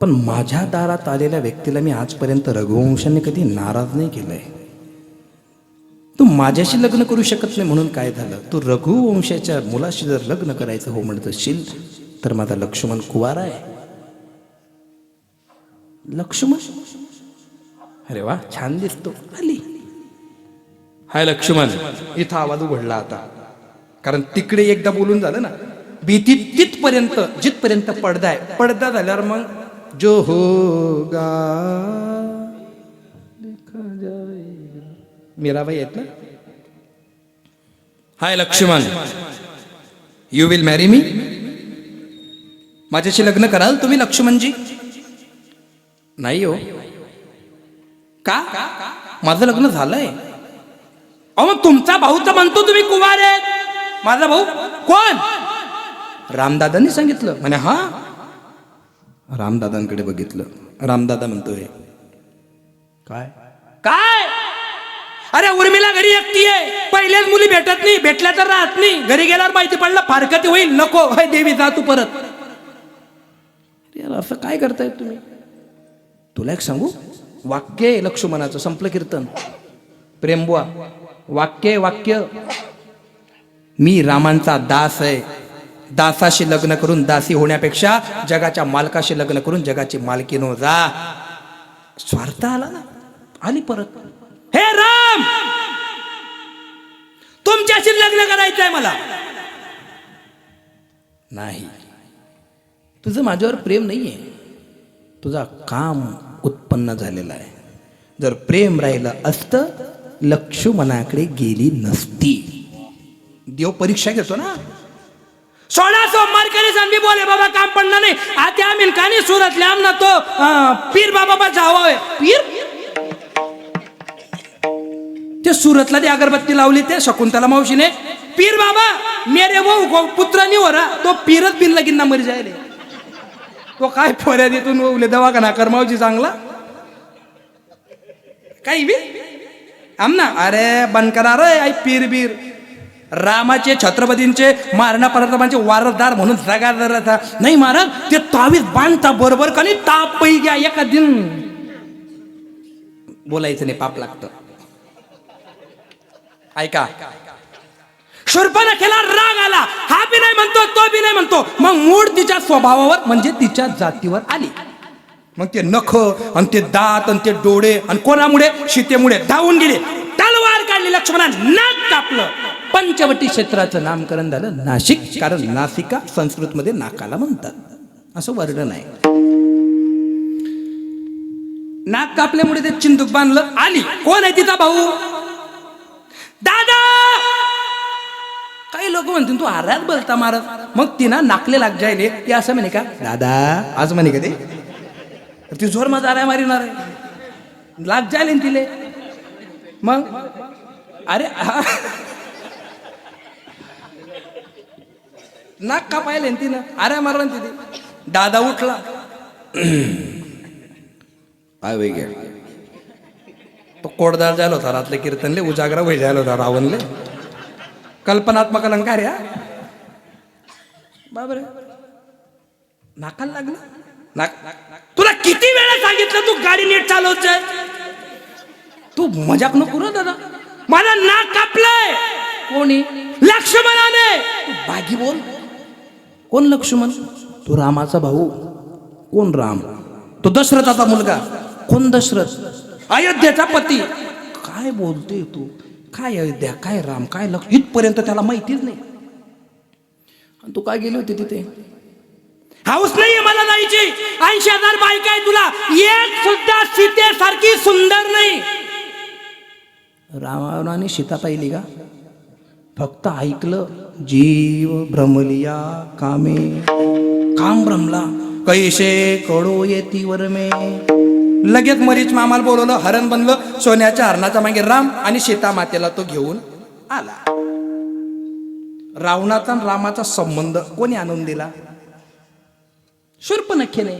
पण माझ्या दारात आलेल्या व्यक्तीला मी आजपर्यंत रघुवंशाने कधी नाराज नाही केलंय. तू माझ्याशी लग्न करू शकत नाही म्हणून काय झालं? तू रघुवंशाच्या मुलाशी जर लग्न करायचं हो म्हणत असशील तर माझा लक्ष्मण कुवारा आहे. लक्ष्मण? अरे वा छान दिसतो. आली. हाय लक्ष्मण. इथं आवाज उघडला आता, कारण तिकडे एकदा बोलून झालं ना. भीती तिथपर्यंत जिथपर्यंत पडदा आहे. पडदा झाल्यावर मग जो होगा देखा जाएगा. मीराबाई आहेत ना. हाय Laxman, you will marry me. माझ्याशी लग्न कराल तुम्ही लक्ष्मणजी? नाही हो. का? माझं लग्न झालंय. अहो मग तुमचा भाऊ तर म्हणतो तुम्ही कुवार आहेत. माझा भाऊ कोण? रामदादांनी सांगितलं म्हणे. हा, रामदादांकडे बघितलं. रामदादा म्हणतोय काय काय? अरे उर्मिला घरी एकटी आहे. पहिल्याच मुली भेटत नाही, भेटल्या तर राहत नाही. घरी गेल्यावर माहिती पडलं फारकती होईल. नको हाय देवी, जा तू परत. यार असं काय करताय तुम्ही? तुला एक सांगू, वाक्य आहे लक्ष्मणाचं. संपलं कीर्तन. प्रेमबुवा, वाक्य वाक्य. मी रामांचा दास आहे. दासाशी लग्न करून दासी होण्यापेक्षा जगाच्या मालकाशी लग्न करून जगाची मालकीण हो जा. स्वार्थ आला ना, आली परत. हे राम, तुमच्याशी लग्न करायचंय मला. नाही, तुझं माझ्यावर प्रेम नाहीये. तुझा काम उत्पन्न झालेला आहे. जर प्रेम राहिलं असतं लक्ष्मणाकडे गेली नसती. देव परीक्षा घेतो ना. सोळा सोमवार करे सांभी बोले बाबा काम पडणार नाही. आता आम्ही कानी सुरतले आमना तो पीर बाबा बचावा है. पीर ते सुरतला ती अगरबत्ती लावली ते शकुंतला मावशीने. पीर बाबा मेरे वो पुत्र नहीं हो रहा, तो पीरच बिन लगीन मरी जायले. तो काय फोऱ्या देतून ओवले दवाखाना कर मावशी चांगला काही बी आमना. अरे बंद करा रे आई पीर बीर. रामाचे छत्रपतींचे महाराणा प्रतापांचे वारसदार म्हणून जगा जरा नाही महाराज. ते तावीज बांधता बरोबर का नाही ताप पै घ्या एका दिन. बोलायचं नाही, पाप लागतं. ऐका, शूर्पणखेला राग आला. हा बी नाही म्हणतो, तो बी नाही म्हणतो. मग मूड तिच्या स्वभावावर म्हणजे तिच्या जातीवर आली. मग ते नख आणि ते दात आणि ते डोळे आणि कोणामुळे? सीतेमुळे धावून गेले. तलवार काढली, लक्ष्मणाने नाक कापलं. पंचवटी क्षेत्राचं नामकरण झालं नाशिक. कारण नासिका संस्कृत मध्ये नाकाला म्हणतात, असं वर्णन आहे. नाक कापल्यामुळे ते चिंतूक बांधलं. आली. कोण आहे तिचा भाऊ? दादा. काही लोक म्हणतील तू आरात बोलता महाराज. मग तिना नाकले लाग जायले. ते असं म्हणे का दादा आज म्हणे का ते जोर माझा आराय मारिणार आहे. लाग जायले तिले. मग अरे नाक का पाहिले तिनं आराय मारला तिथे. दादा उठला. काय वेगळे तो कोडदार झाला होता. रातले कीर्तनले उजागरा वय झाला होता. रावणले कल्पनात्मक अलंकार या बाबरे. नाकाला लागलं. नाक तुला किती वेळा सांगितलं तू गाडी नीट चालवतोय. तू मजाक नको ना दादा. मला नाक कापलंय. कोणी? लक्ष्मणाने. तू बागी बोल. कोण लक्ष्मण? तो रामाचा भाऊ. कोण राम? तो दशरथाचा मुलगा. कोण दशरथ? अयोध्येचा पती. काय बोलते तू? काय अयोध्या, काय राम, काय लक्ष्मण, इथपर्यंत त्याला माहितीच नाही. आणि तू काय गेली होती तिथे? हाऊस नाहीये मला जायची. 80,000 बायका आहे तुला, एक सुद्धा सीतेसारखी सुंदर नाही. रामाने सीता पाहिली का? फक्त ऐकलं. जीव भ्रमलिया कामे. काम भ्रमला. कैसे कळो येती वरमे. लगेच मरीच मामाला बोलवलं. हरण बनलं. सोन्याच्या हरणाच्या मागे राम आणि सीता मातेला तो घेऊन आला. रावणाचा आणि रामाचा संबंध कोणी आणून दिला? शूर्पणखेने.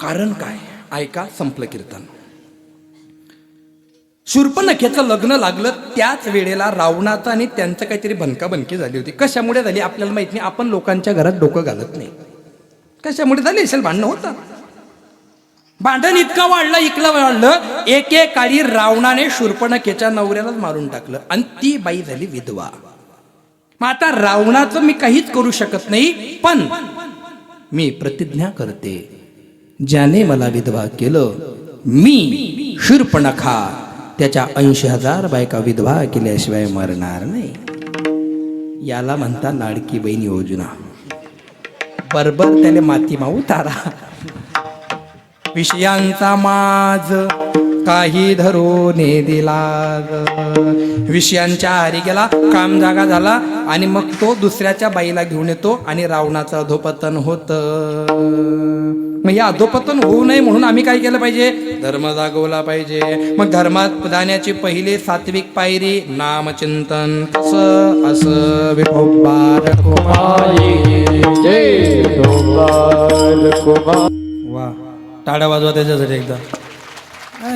कारण काय? ऐका, संपलं कीर्तन. शूर्पणखेचं लग्न लागलं त्याच वेळेला रावणाचं आणि त्यांचं काहीतरी भनकाभनकी झाली होती. कशामुळे झाली आपल्याला माहित नाही. आपण लोकांच्या घरात डोकं घालत नाही. कशामुळे झाली असेल? भांडणं होतं. भांडण इतकं वाढलं, इतकं वाढलं, एकेकाळी रावणाने शूर्पणखेच्या नवऱ्यालाच मारून टाकलं आणि ती बाई झाली विधवा. मग आता रावणाचं मी काहीच करू शकत नाही, पण मी प्रतिज्ञा करते, ज्याने मला विधवा केलं, मी शूर्पणखा त्याच्या 80,000 बायका विधवा केल्याशिवाय मरणार नाही. याला म्हणता लाडकी बहीण योजना. बरोबर त्याला माती माऊ तारा. विषयांचा माज काही धरून दिला ग. विषयांच्या आरी गेला, काम जागा झाला आणि मग तो दुसऱ्याच्या बाईला घेऊन येतो आणि रावणाचं अधोपतन होत. मग या अधोपतन होऊ नये म्हणून आम्ही काय केलं पाहिजे? धर्म जागवला पाहिजे. मग धर्मात जाण्याची पहिली सात्विक पायरी नामचिंतन. कसं? असं विठोबा वा, टाळ्या वाजवा त्याच्यासाठी एकदा.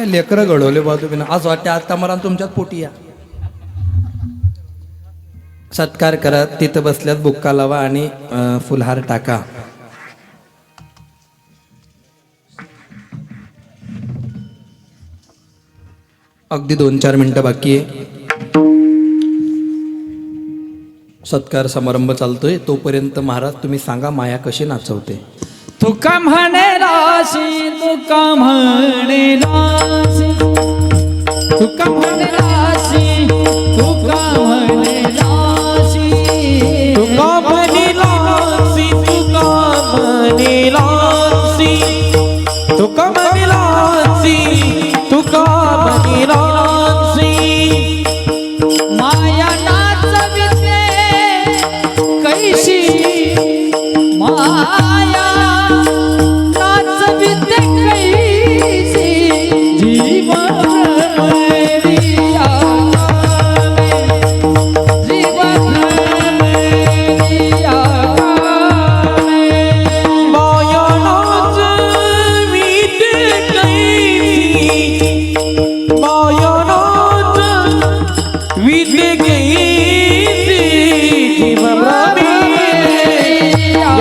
लेकरं घडवले बा तुम्ही ना. असं वाटतं आता मला तुमच्यात पोटी या. सत्कार करा, तिथं बसल्यात बुक्का लावा आणि फुलहार टाका. अगदी 2-4 मिनिटं बाकी आहे. सत्कार समारंभ चालतोय. तोपर्यंत महाराज तुम्ही सांगा माया कशी नाचवते. तुका म्हणे राशी, तुका म्हणे राशी, तुका म्हणे राशी, तुका म्हणे राशी, तुका म्हणे राशी, तुका म्हणे राशी, तुका म्हणे राशी, तुका म्हणे राशी. माया नाचविते कैशी, माया नाचविते कैसी, जीवन मेरिया जीवन मेरिया. माया नाचविते कैसी, माया नाचविते कैसी, जीवन मेरिया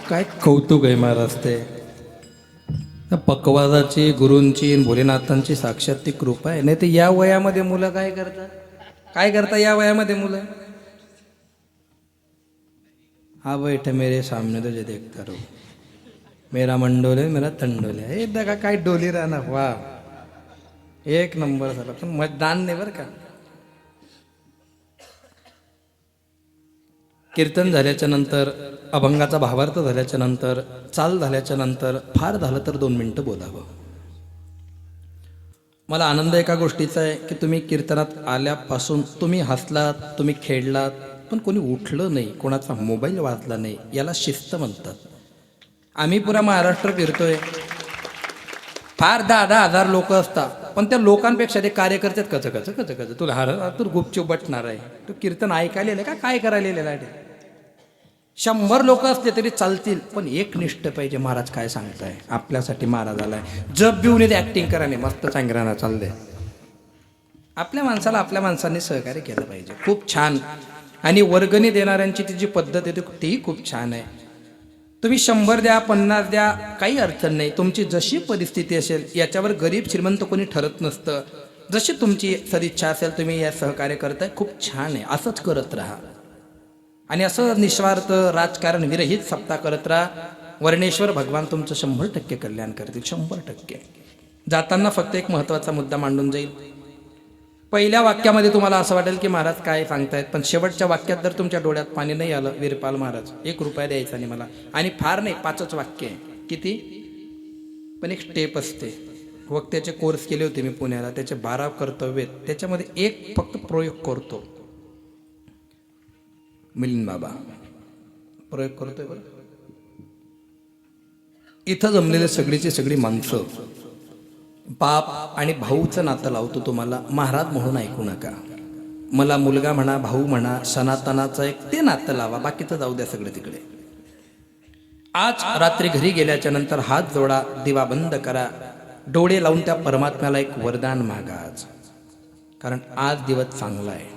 काय कौतुक आहे महाराज ते. पक्वादाची गुरूंची आणि भोलेनाथांची साक्षात ती कृपा आहे. नाही तर या वयामध्ये मुलं काय करतात या वयामध्ये मुलं. हा बैठ मेरे सामने तुझे देखता रो, मेरा मंडोले मेरा तंडोले. हे दगा काय डोली राहणार. वा एक नंबर झाला. पण मतदान नाही बरं का. कीर्तन झाल्याच्या नंतर, अभंगाचा भावार्थ झाल्याच्या नंतर, चाल झाल्याच्या नंतर फार झालं तर 2 मिनिटं बोलावं. मला आनंद एका गोष्टीचा आहे की तुम्ही कीर्तनात आल्यापासून तुम्ही हसलात, तुम्ही खेळलात, पण कोणी उठलं नाही, कोणाचा मोबाईल वाजला नाही. याला शिस्त म्हणतात. आम्ही पुरा महाराष्ट्र फिरतोय, फार 10,000 लोक असतात, पण त्या लोकांपेक्षा ते कार्यकर्त्यात कच तुला तू गुपचूप बटणार आहे, तू कीर्तन ऐकायला का काय करायला आहे. 100 लोक असले तरी चालतील, पण एक निष्ठ पाहिजे. महाराज काय सांगताय, आपल्यासाठी महाराज आलाय. जब बिवून येते ऍक्टिंग कराने मस्त चांगल्यानं चाललंय. आपल्या माणसाला आपल्या माणसांनी सहकार्य केलं पाहिजे. खूप छान. आणि वर्गणी देणाऱ्यांची ती जी पद्धत आहे तीही खूप छान आहे. तुम्ही 100 द्या, 50 द्या, काही अडचण नाही. तुमची जशी परिस्थिती असेल, याच्यावर गरीब श्रीमंत कोणी ठरत नसतं. जशी तुमची सदिच्छा असेल, तुम्ही या सहकार्य करताय, खूप छान आहे. असंच करत राहा. आणि असं निस्वार्थ राजकारण विरहित सप्ताह करत राहा. वर्णेश्वर भगवान तुमचं 100% कल्याण करतील. 100%. जाताना फक्त एक महत्त्वाचा मुद्दा मांडून जाईल. पहिल्या वाक्यामध्ये तुम्हाला असं वाटेल की महाराज काय सांगतायत, पण शेवटच्या वाक्यात जर तुमच्या डोळ्यात पाणी नाही आलं, वीरपाल महाराज 1 रुपया द्यायचा नाही मला. आणि फार नाही, 5च वाक्य आहे. किती, पण एक स्टेप असते. वक्त्याचे कोर्स केले होते मी पुण्याला, त्याचे 12 कर्तव्य आहेत. त्याच्यामध्ये एक फक्त प्रयोग करतो. मिलिंद बाबा प्रयोग करतोय बरं. इथं जमलेले सगळीची सगळी माणसं बाप आणि भाऊचं नातं लावतो तुम्हाला. महाराज म्हणून ऐकू नका. मला मुलगा म्हणा, भाऊ म्हणा, सनातनाचं एक ते नातं लावा. बाकीचं जाऊ द्या सगळं तिकडे. आज रात्री घरी गेल्याच्या नंतर हात जोडा, दिवा बंद करा, डोळे लावून त्या परमात्म्याला एक वरदान मागा आज. कारण आज दिवस चांगला आहे.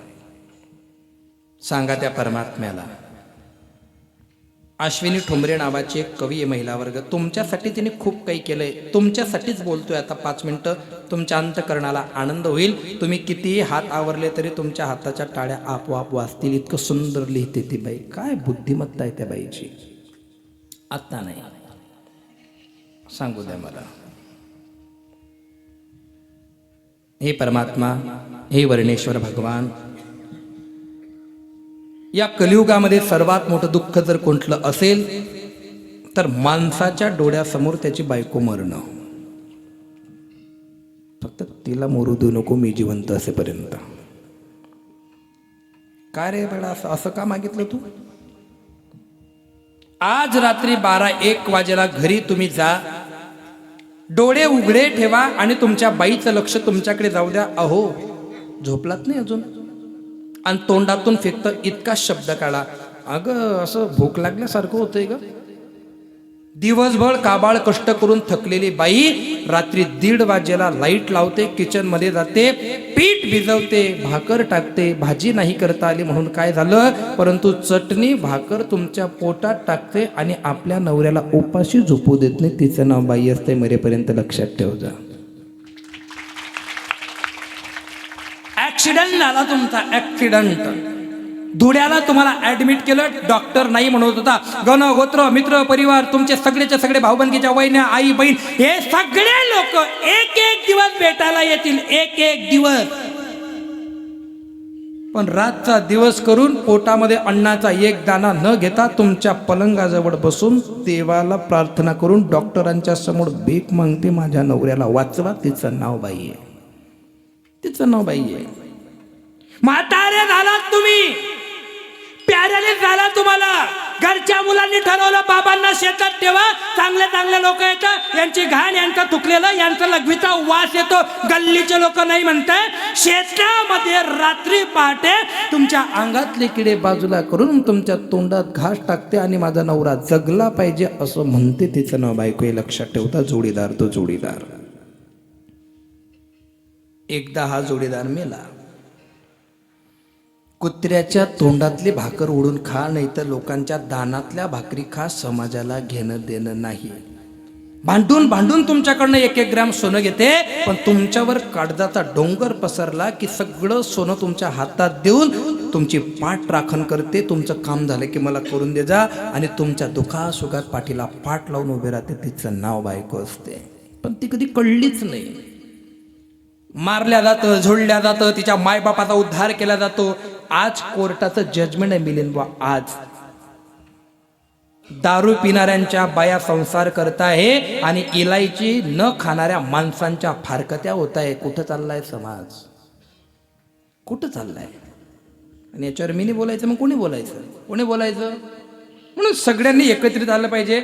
सांगा त्या परमात्म्याला. अश्विनी ठोंबरे नावाची एक कवी आहे, महिला वर्ग. तुमच्यासाठी तिने खूप काही केलंय. तुमच्यासाठीच बोलतोय आता 5 मिनिटं. तुमच्या अंतकरणाला आनंद होईल. तुम्ही कितीही हात आवरले तरी तुमच्या हाताच्या टाळ्या आपोआप वाजतील. इतकं सुंदर लिहिते ती बाई. काय बुद्धिमत्ता आहे त्या बाईची. आता नाही, सांगू द्या मला. हे परमात्मा, हे वर्णेश्वर भगवान, या कलियुगामध्ये सर्वात मोठं दुःख जर कोणतं असेल तर माणसाच्या डोळ्यासमोर त्याची बायको मरणं. फक्त तिला मरू देऊ नको मी जिवंत असेपर्यंत. काय रे बेडा, असं का मागितलं तू. आज रात्री 12-1 वाजेला घरी तुम्ही जा, डोळे उघडे ठेवा आणि तुमच्या बाईचं लक्ष तुमच्याकडे जाऊ द्या. अहो झोपलात नाही अजून. आणि तोंडातून फक्त इतका शब्द काढा, अगं असं भूक लागल्यासारखं होतंय ग. दिवसभर काबाळ कष्ट करून थकलेली बाई रात्री 1:30 वाजेला लाईट लावते, किचन मध्ये जाते, पीठ भिजवते, भाकर टाकते. भाजी नाही करता आली म्हणून काय झालं, परंतु चटणी भाकर तुमच्या पोटात टाकते आणि आपल्या नवऱ्याला उपाशी झोपू देत नाही. तिचं नाव बाई असते. मरेपर्यंत लक्षात ठेव जा. ऍक्सिडेंट झाला तुमचा, ऍक्सिडेंट. धुळ्याला तुम्हाला ऍडमिट केलं. डॉक्टर नाही म्हणत होता. गण गोत्र मित्र परिवार तुमचे सगळेच्या सगळे भाऊबंदकीच्या वहिन्या, आई बहीण, हे सगळे लोक एक दिवस भेटायला येतील. एक दिवस. पण रातचा दिवस करून पोटामध्ये अन्नाचा एक दाणा न घेता तुमच्या पलंगाजवळ बसून देवाला प्रार्थना करून डॉक्टरांच्या समोर भीक मागते, माझ्या नवऱ्याला वाचवा. तिचं नाव बाई आहे. तिचं नाव बाई आहे. म्हातारे झालात तुम्ही, प्याऱ्याने झाला तुम्हाला. घरच्या मुलांनी ठरवलं बाबांना शेतात ठेवा, चांगले चांगले लोक येतात, यांची घाण, यांचं तुकलेलं, यांचा लघवीचा वास येतो. गल्लीचे लोक नाही म्हणताय. शेतामध्ये रात्री पहाटे तुमच्या अंगातले किडे बाजूला करून तुमच्या तोंडात घास टाकते आणि माझा नवरा जगला पाहिजे असं म्हणते. तिचं नाव बायको आहे. लक्षात ठेवता. जोडीदार तो जोडीदार. एकदा हा जोडीदार मेला. कुत्र्याच्या तोंडातली भाकर ओढून खा, नाही तर लोकांच्या दानातल्या भाकरी खा. समाजाला घेणं देणं नाही. भांडून भांडून तुमच्याकडनं 1-1 ग्रॅम सोनं घेते, पण तुमच्यावर काळजाचा डोंगर पसरला की सगळं सोनं तुमच्या हातात देऊन तुमची पाठ राखण करते. तुमचं काम झालं की मला करून दे जा, आणि तुमच्या दुःखासुखात पाठीला पाठ लावून उभे राहते. तिचं नाव बायको असते, पण ती कधी कळलीच नाही. मारल्या जातं, झोडल्या जातं, तिच्या मायबापाचा उद्धार केला जातो. आज कोर्टाचं जजमेंट आहे मिलिंदबा. आज दारू पिणाऱ्यांच्या बाया संसार करत आहे आणि इलायची न खाणाऱ्या माणसांच्या फारकत्या होत आहे. कुठं चाललाय समाज, कुठं चाललाय? आणि याच्यावर मी नाही बोलायचं, मग कोणी बोलायचं? कोणी बोलायचं? म्हणून सगळ्यांनी एकत्रित आलं पाहिजे.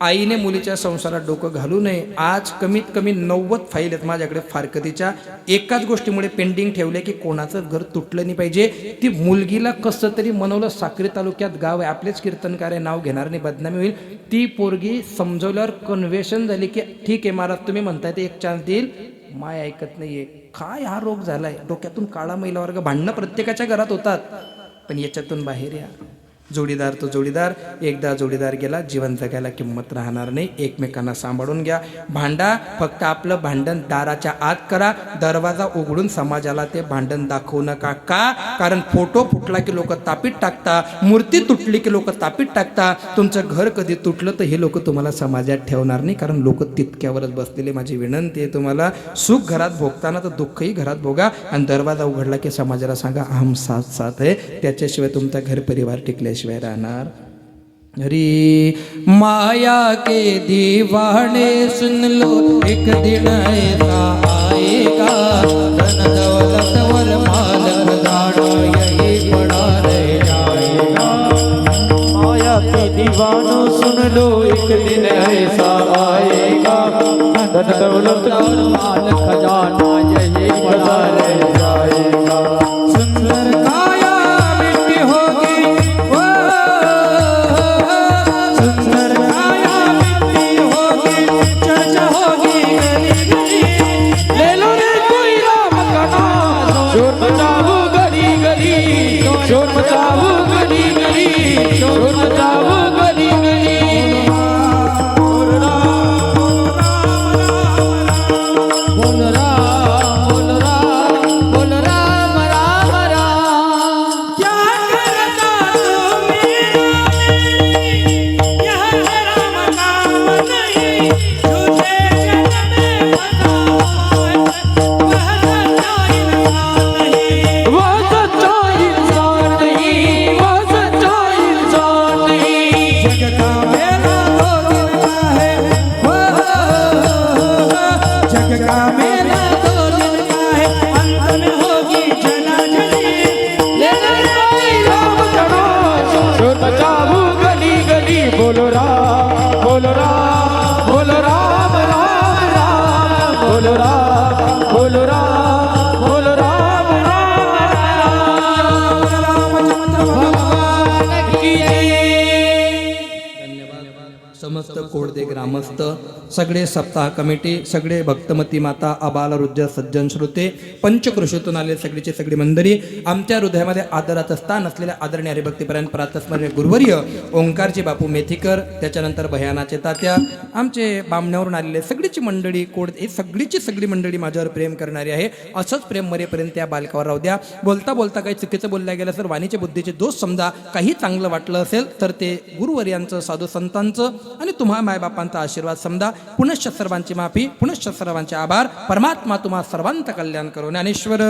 आईने मुलीच्या संसारात डोकं घालू नये. आज कमीत कमी 90 फाईल आहेत माझ्याकडे फारकतीच्या. एकाच गोष्टीमुळे पेंडिंग ठेवले की कोणाचं घर तुटलं नाही पाहिजे. ती मुलगीला कसं तरी मनवलं, साक्री तालुक्यात गाव आहे, आपलेच कीर्तनकार आहे, नाव घेणार नाही, बदनामी होईल. ती पोरगी समजवल्यावर कन्व्हेशन झाली की ठीक आहे महाराज तुम्ही म्हणताय ते एक चान्स देईल. माय ऐकत नाहीये. काय हा रोग झालाय डोक्यातून? काळा महिला वर्ग. भांडणं प्रत्येकाच्या घरात होतात, पण याच्यातून बाहेर या. जोडीदार तो जोडीदार, एकदा जोडीदार गेला जीवन जगायला किंमत राहणार नाही. एकमेकांना सांभाळून घ्या. भांडा, फक्त आपलं भांडण दाराच्या आत करा. दरवाजा उघडून समाजाला ते भांडण दाखवू नका. का? कारण फोटो फुटला की लोक तापीत टाकता, मूर्ती तुटली की लोक तापीत टाकता. तुमचं घर कधी तुटलं तर हे लोक तुम्हाला समाजात ठेवणार नाही, कारण लोक तितक्यावरच बसलेले. माझी विनंती आहे तुम्हाला, सुख घरात भोगताना तर दुःखही घरात भोगा, आणि दरवाजा उघडला की समाजाला सांगा हम साथ साथ है. त्याच्याशिवाय तुमचा घर परिवार टिकल्याशिवाय राहणार. हरी माया के दीवाने सुन लो, एक दिन ऐसा आएगा, धन दौलत वर मालक दाना यही पड़ा रह जाएगा. माया के दीवानो सुन लो, एक दिन ऐसा आएगा, धन दौलत और माल खजाना यही पड़ा रह जाएगा. सुंदर काया मिट्टी होगी, वो सुंदर काया मिट्टी होगी, चर्चा होगी गली गली. ले लो रे कोई राम का नाम, शोर मचाओ गली गली, शोर मचाओ गली गली, शोर मचाओ गली गली. बोल राम बोल राम बोल राम बोल राम राम राम. क्या करता तू मेरा नहीं, यह राम नाम नहीं, तुझे जग में बताए, वह सच्चा इंसान नहीं. वो सच्चा इंसान नहीं, वो सच्चा इंसान नहीं. जग का मेला दो दिन का है, वो जग का मेला दो दिन का है, अंत में होगी जलाजली. ले लो कोई राम का नाम, शोर मचाओ गली गली. बोलो राम बोलो राम बोलो राम राम राम. बोलो राम बोलो राम बोलो राम राम राम. भगवान की जय. समस्त कोडदे ग्रामस्थ, सगळे सप्ताह कमिटी, सगळे भक्तमती माता, अबाल वृद्ध सज्जन श्रोते, पंचकृषीतून आलेले सगळीचे सगळी मंडळी, आमच्या हृदयामध्ये आदराचं स्थान असलेल्या आदरणीय हरिभक्तीपर्यंत प्रातस्मरणीय गुरुवर्य ओंकारचे बापू मेथीकर, त्याच्यानंतर भयानाचे तात्या, आमचे बामण्यावरून आलेले सगळीची मंडळी, कोड ही सगळीची सगळी मंडळी माझ्यावर प्रेम करणारी आहे. असंच प्रेम मरेपर्यंत त्या बालकावर राहू द्या. बोलता बोलता काही चुकीचं बोलल्या गेलं तर वाणीचे बुद्धीचे दोष समजा. काही चांगलं वाटलं असेल तर ते गुरुवर्यांचं, साधू संतांचं आणि तुम्हा मायबापांचा आशीर्वाद समजा. पुनश्च सर्वांची माफी, पुनश्च सर्वांचे आभार. परमात्मा तुम्हा सर्वांचं कल्याण करो. ज्ञानेश्वर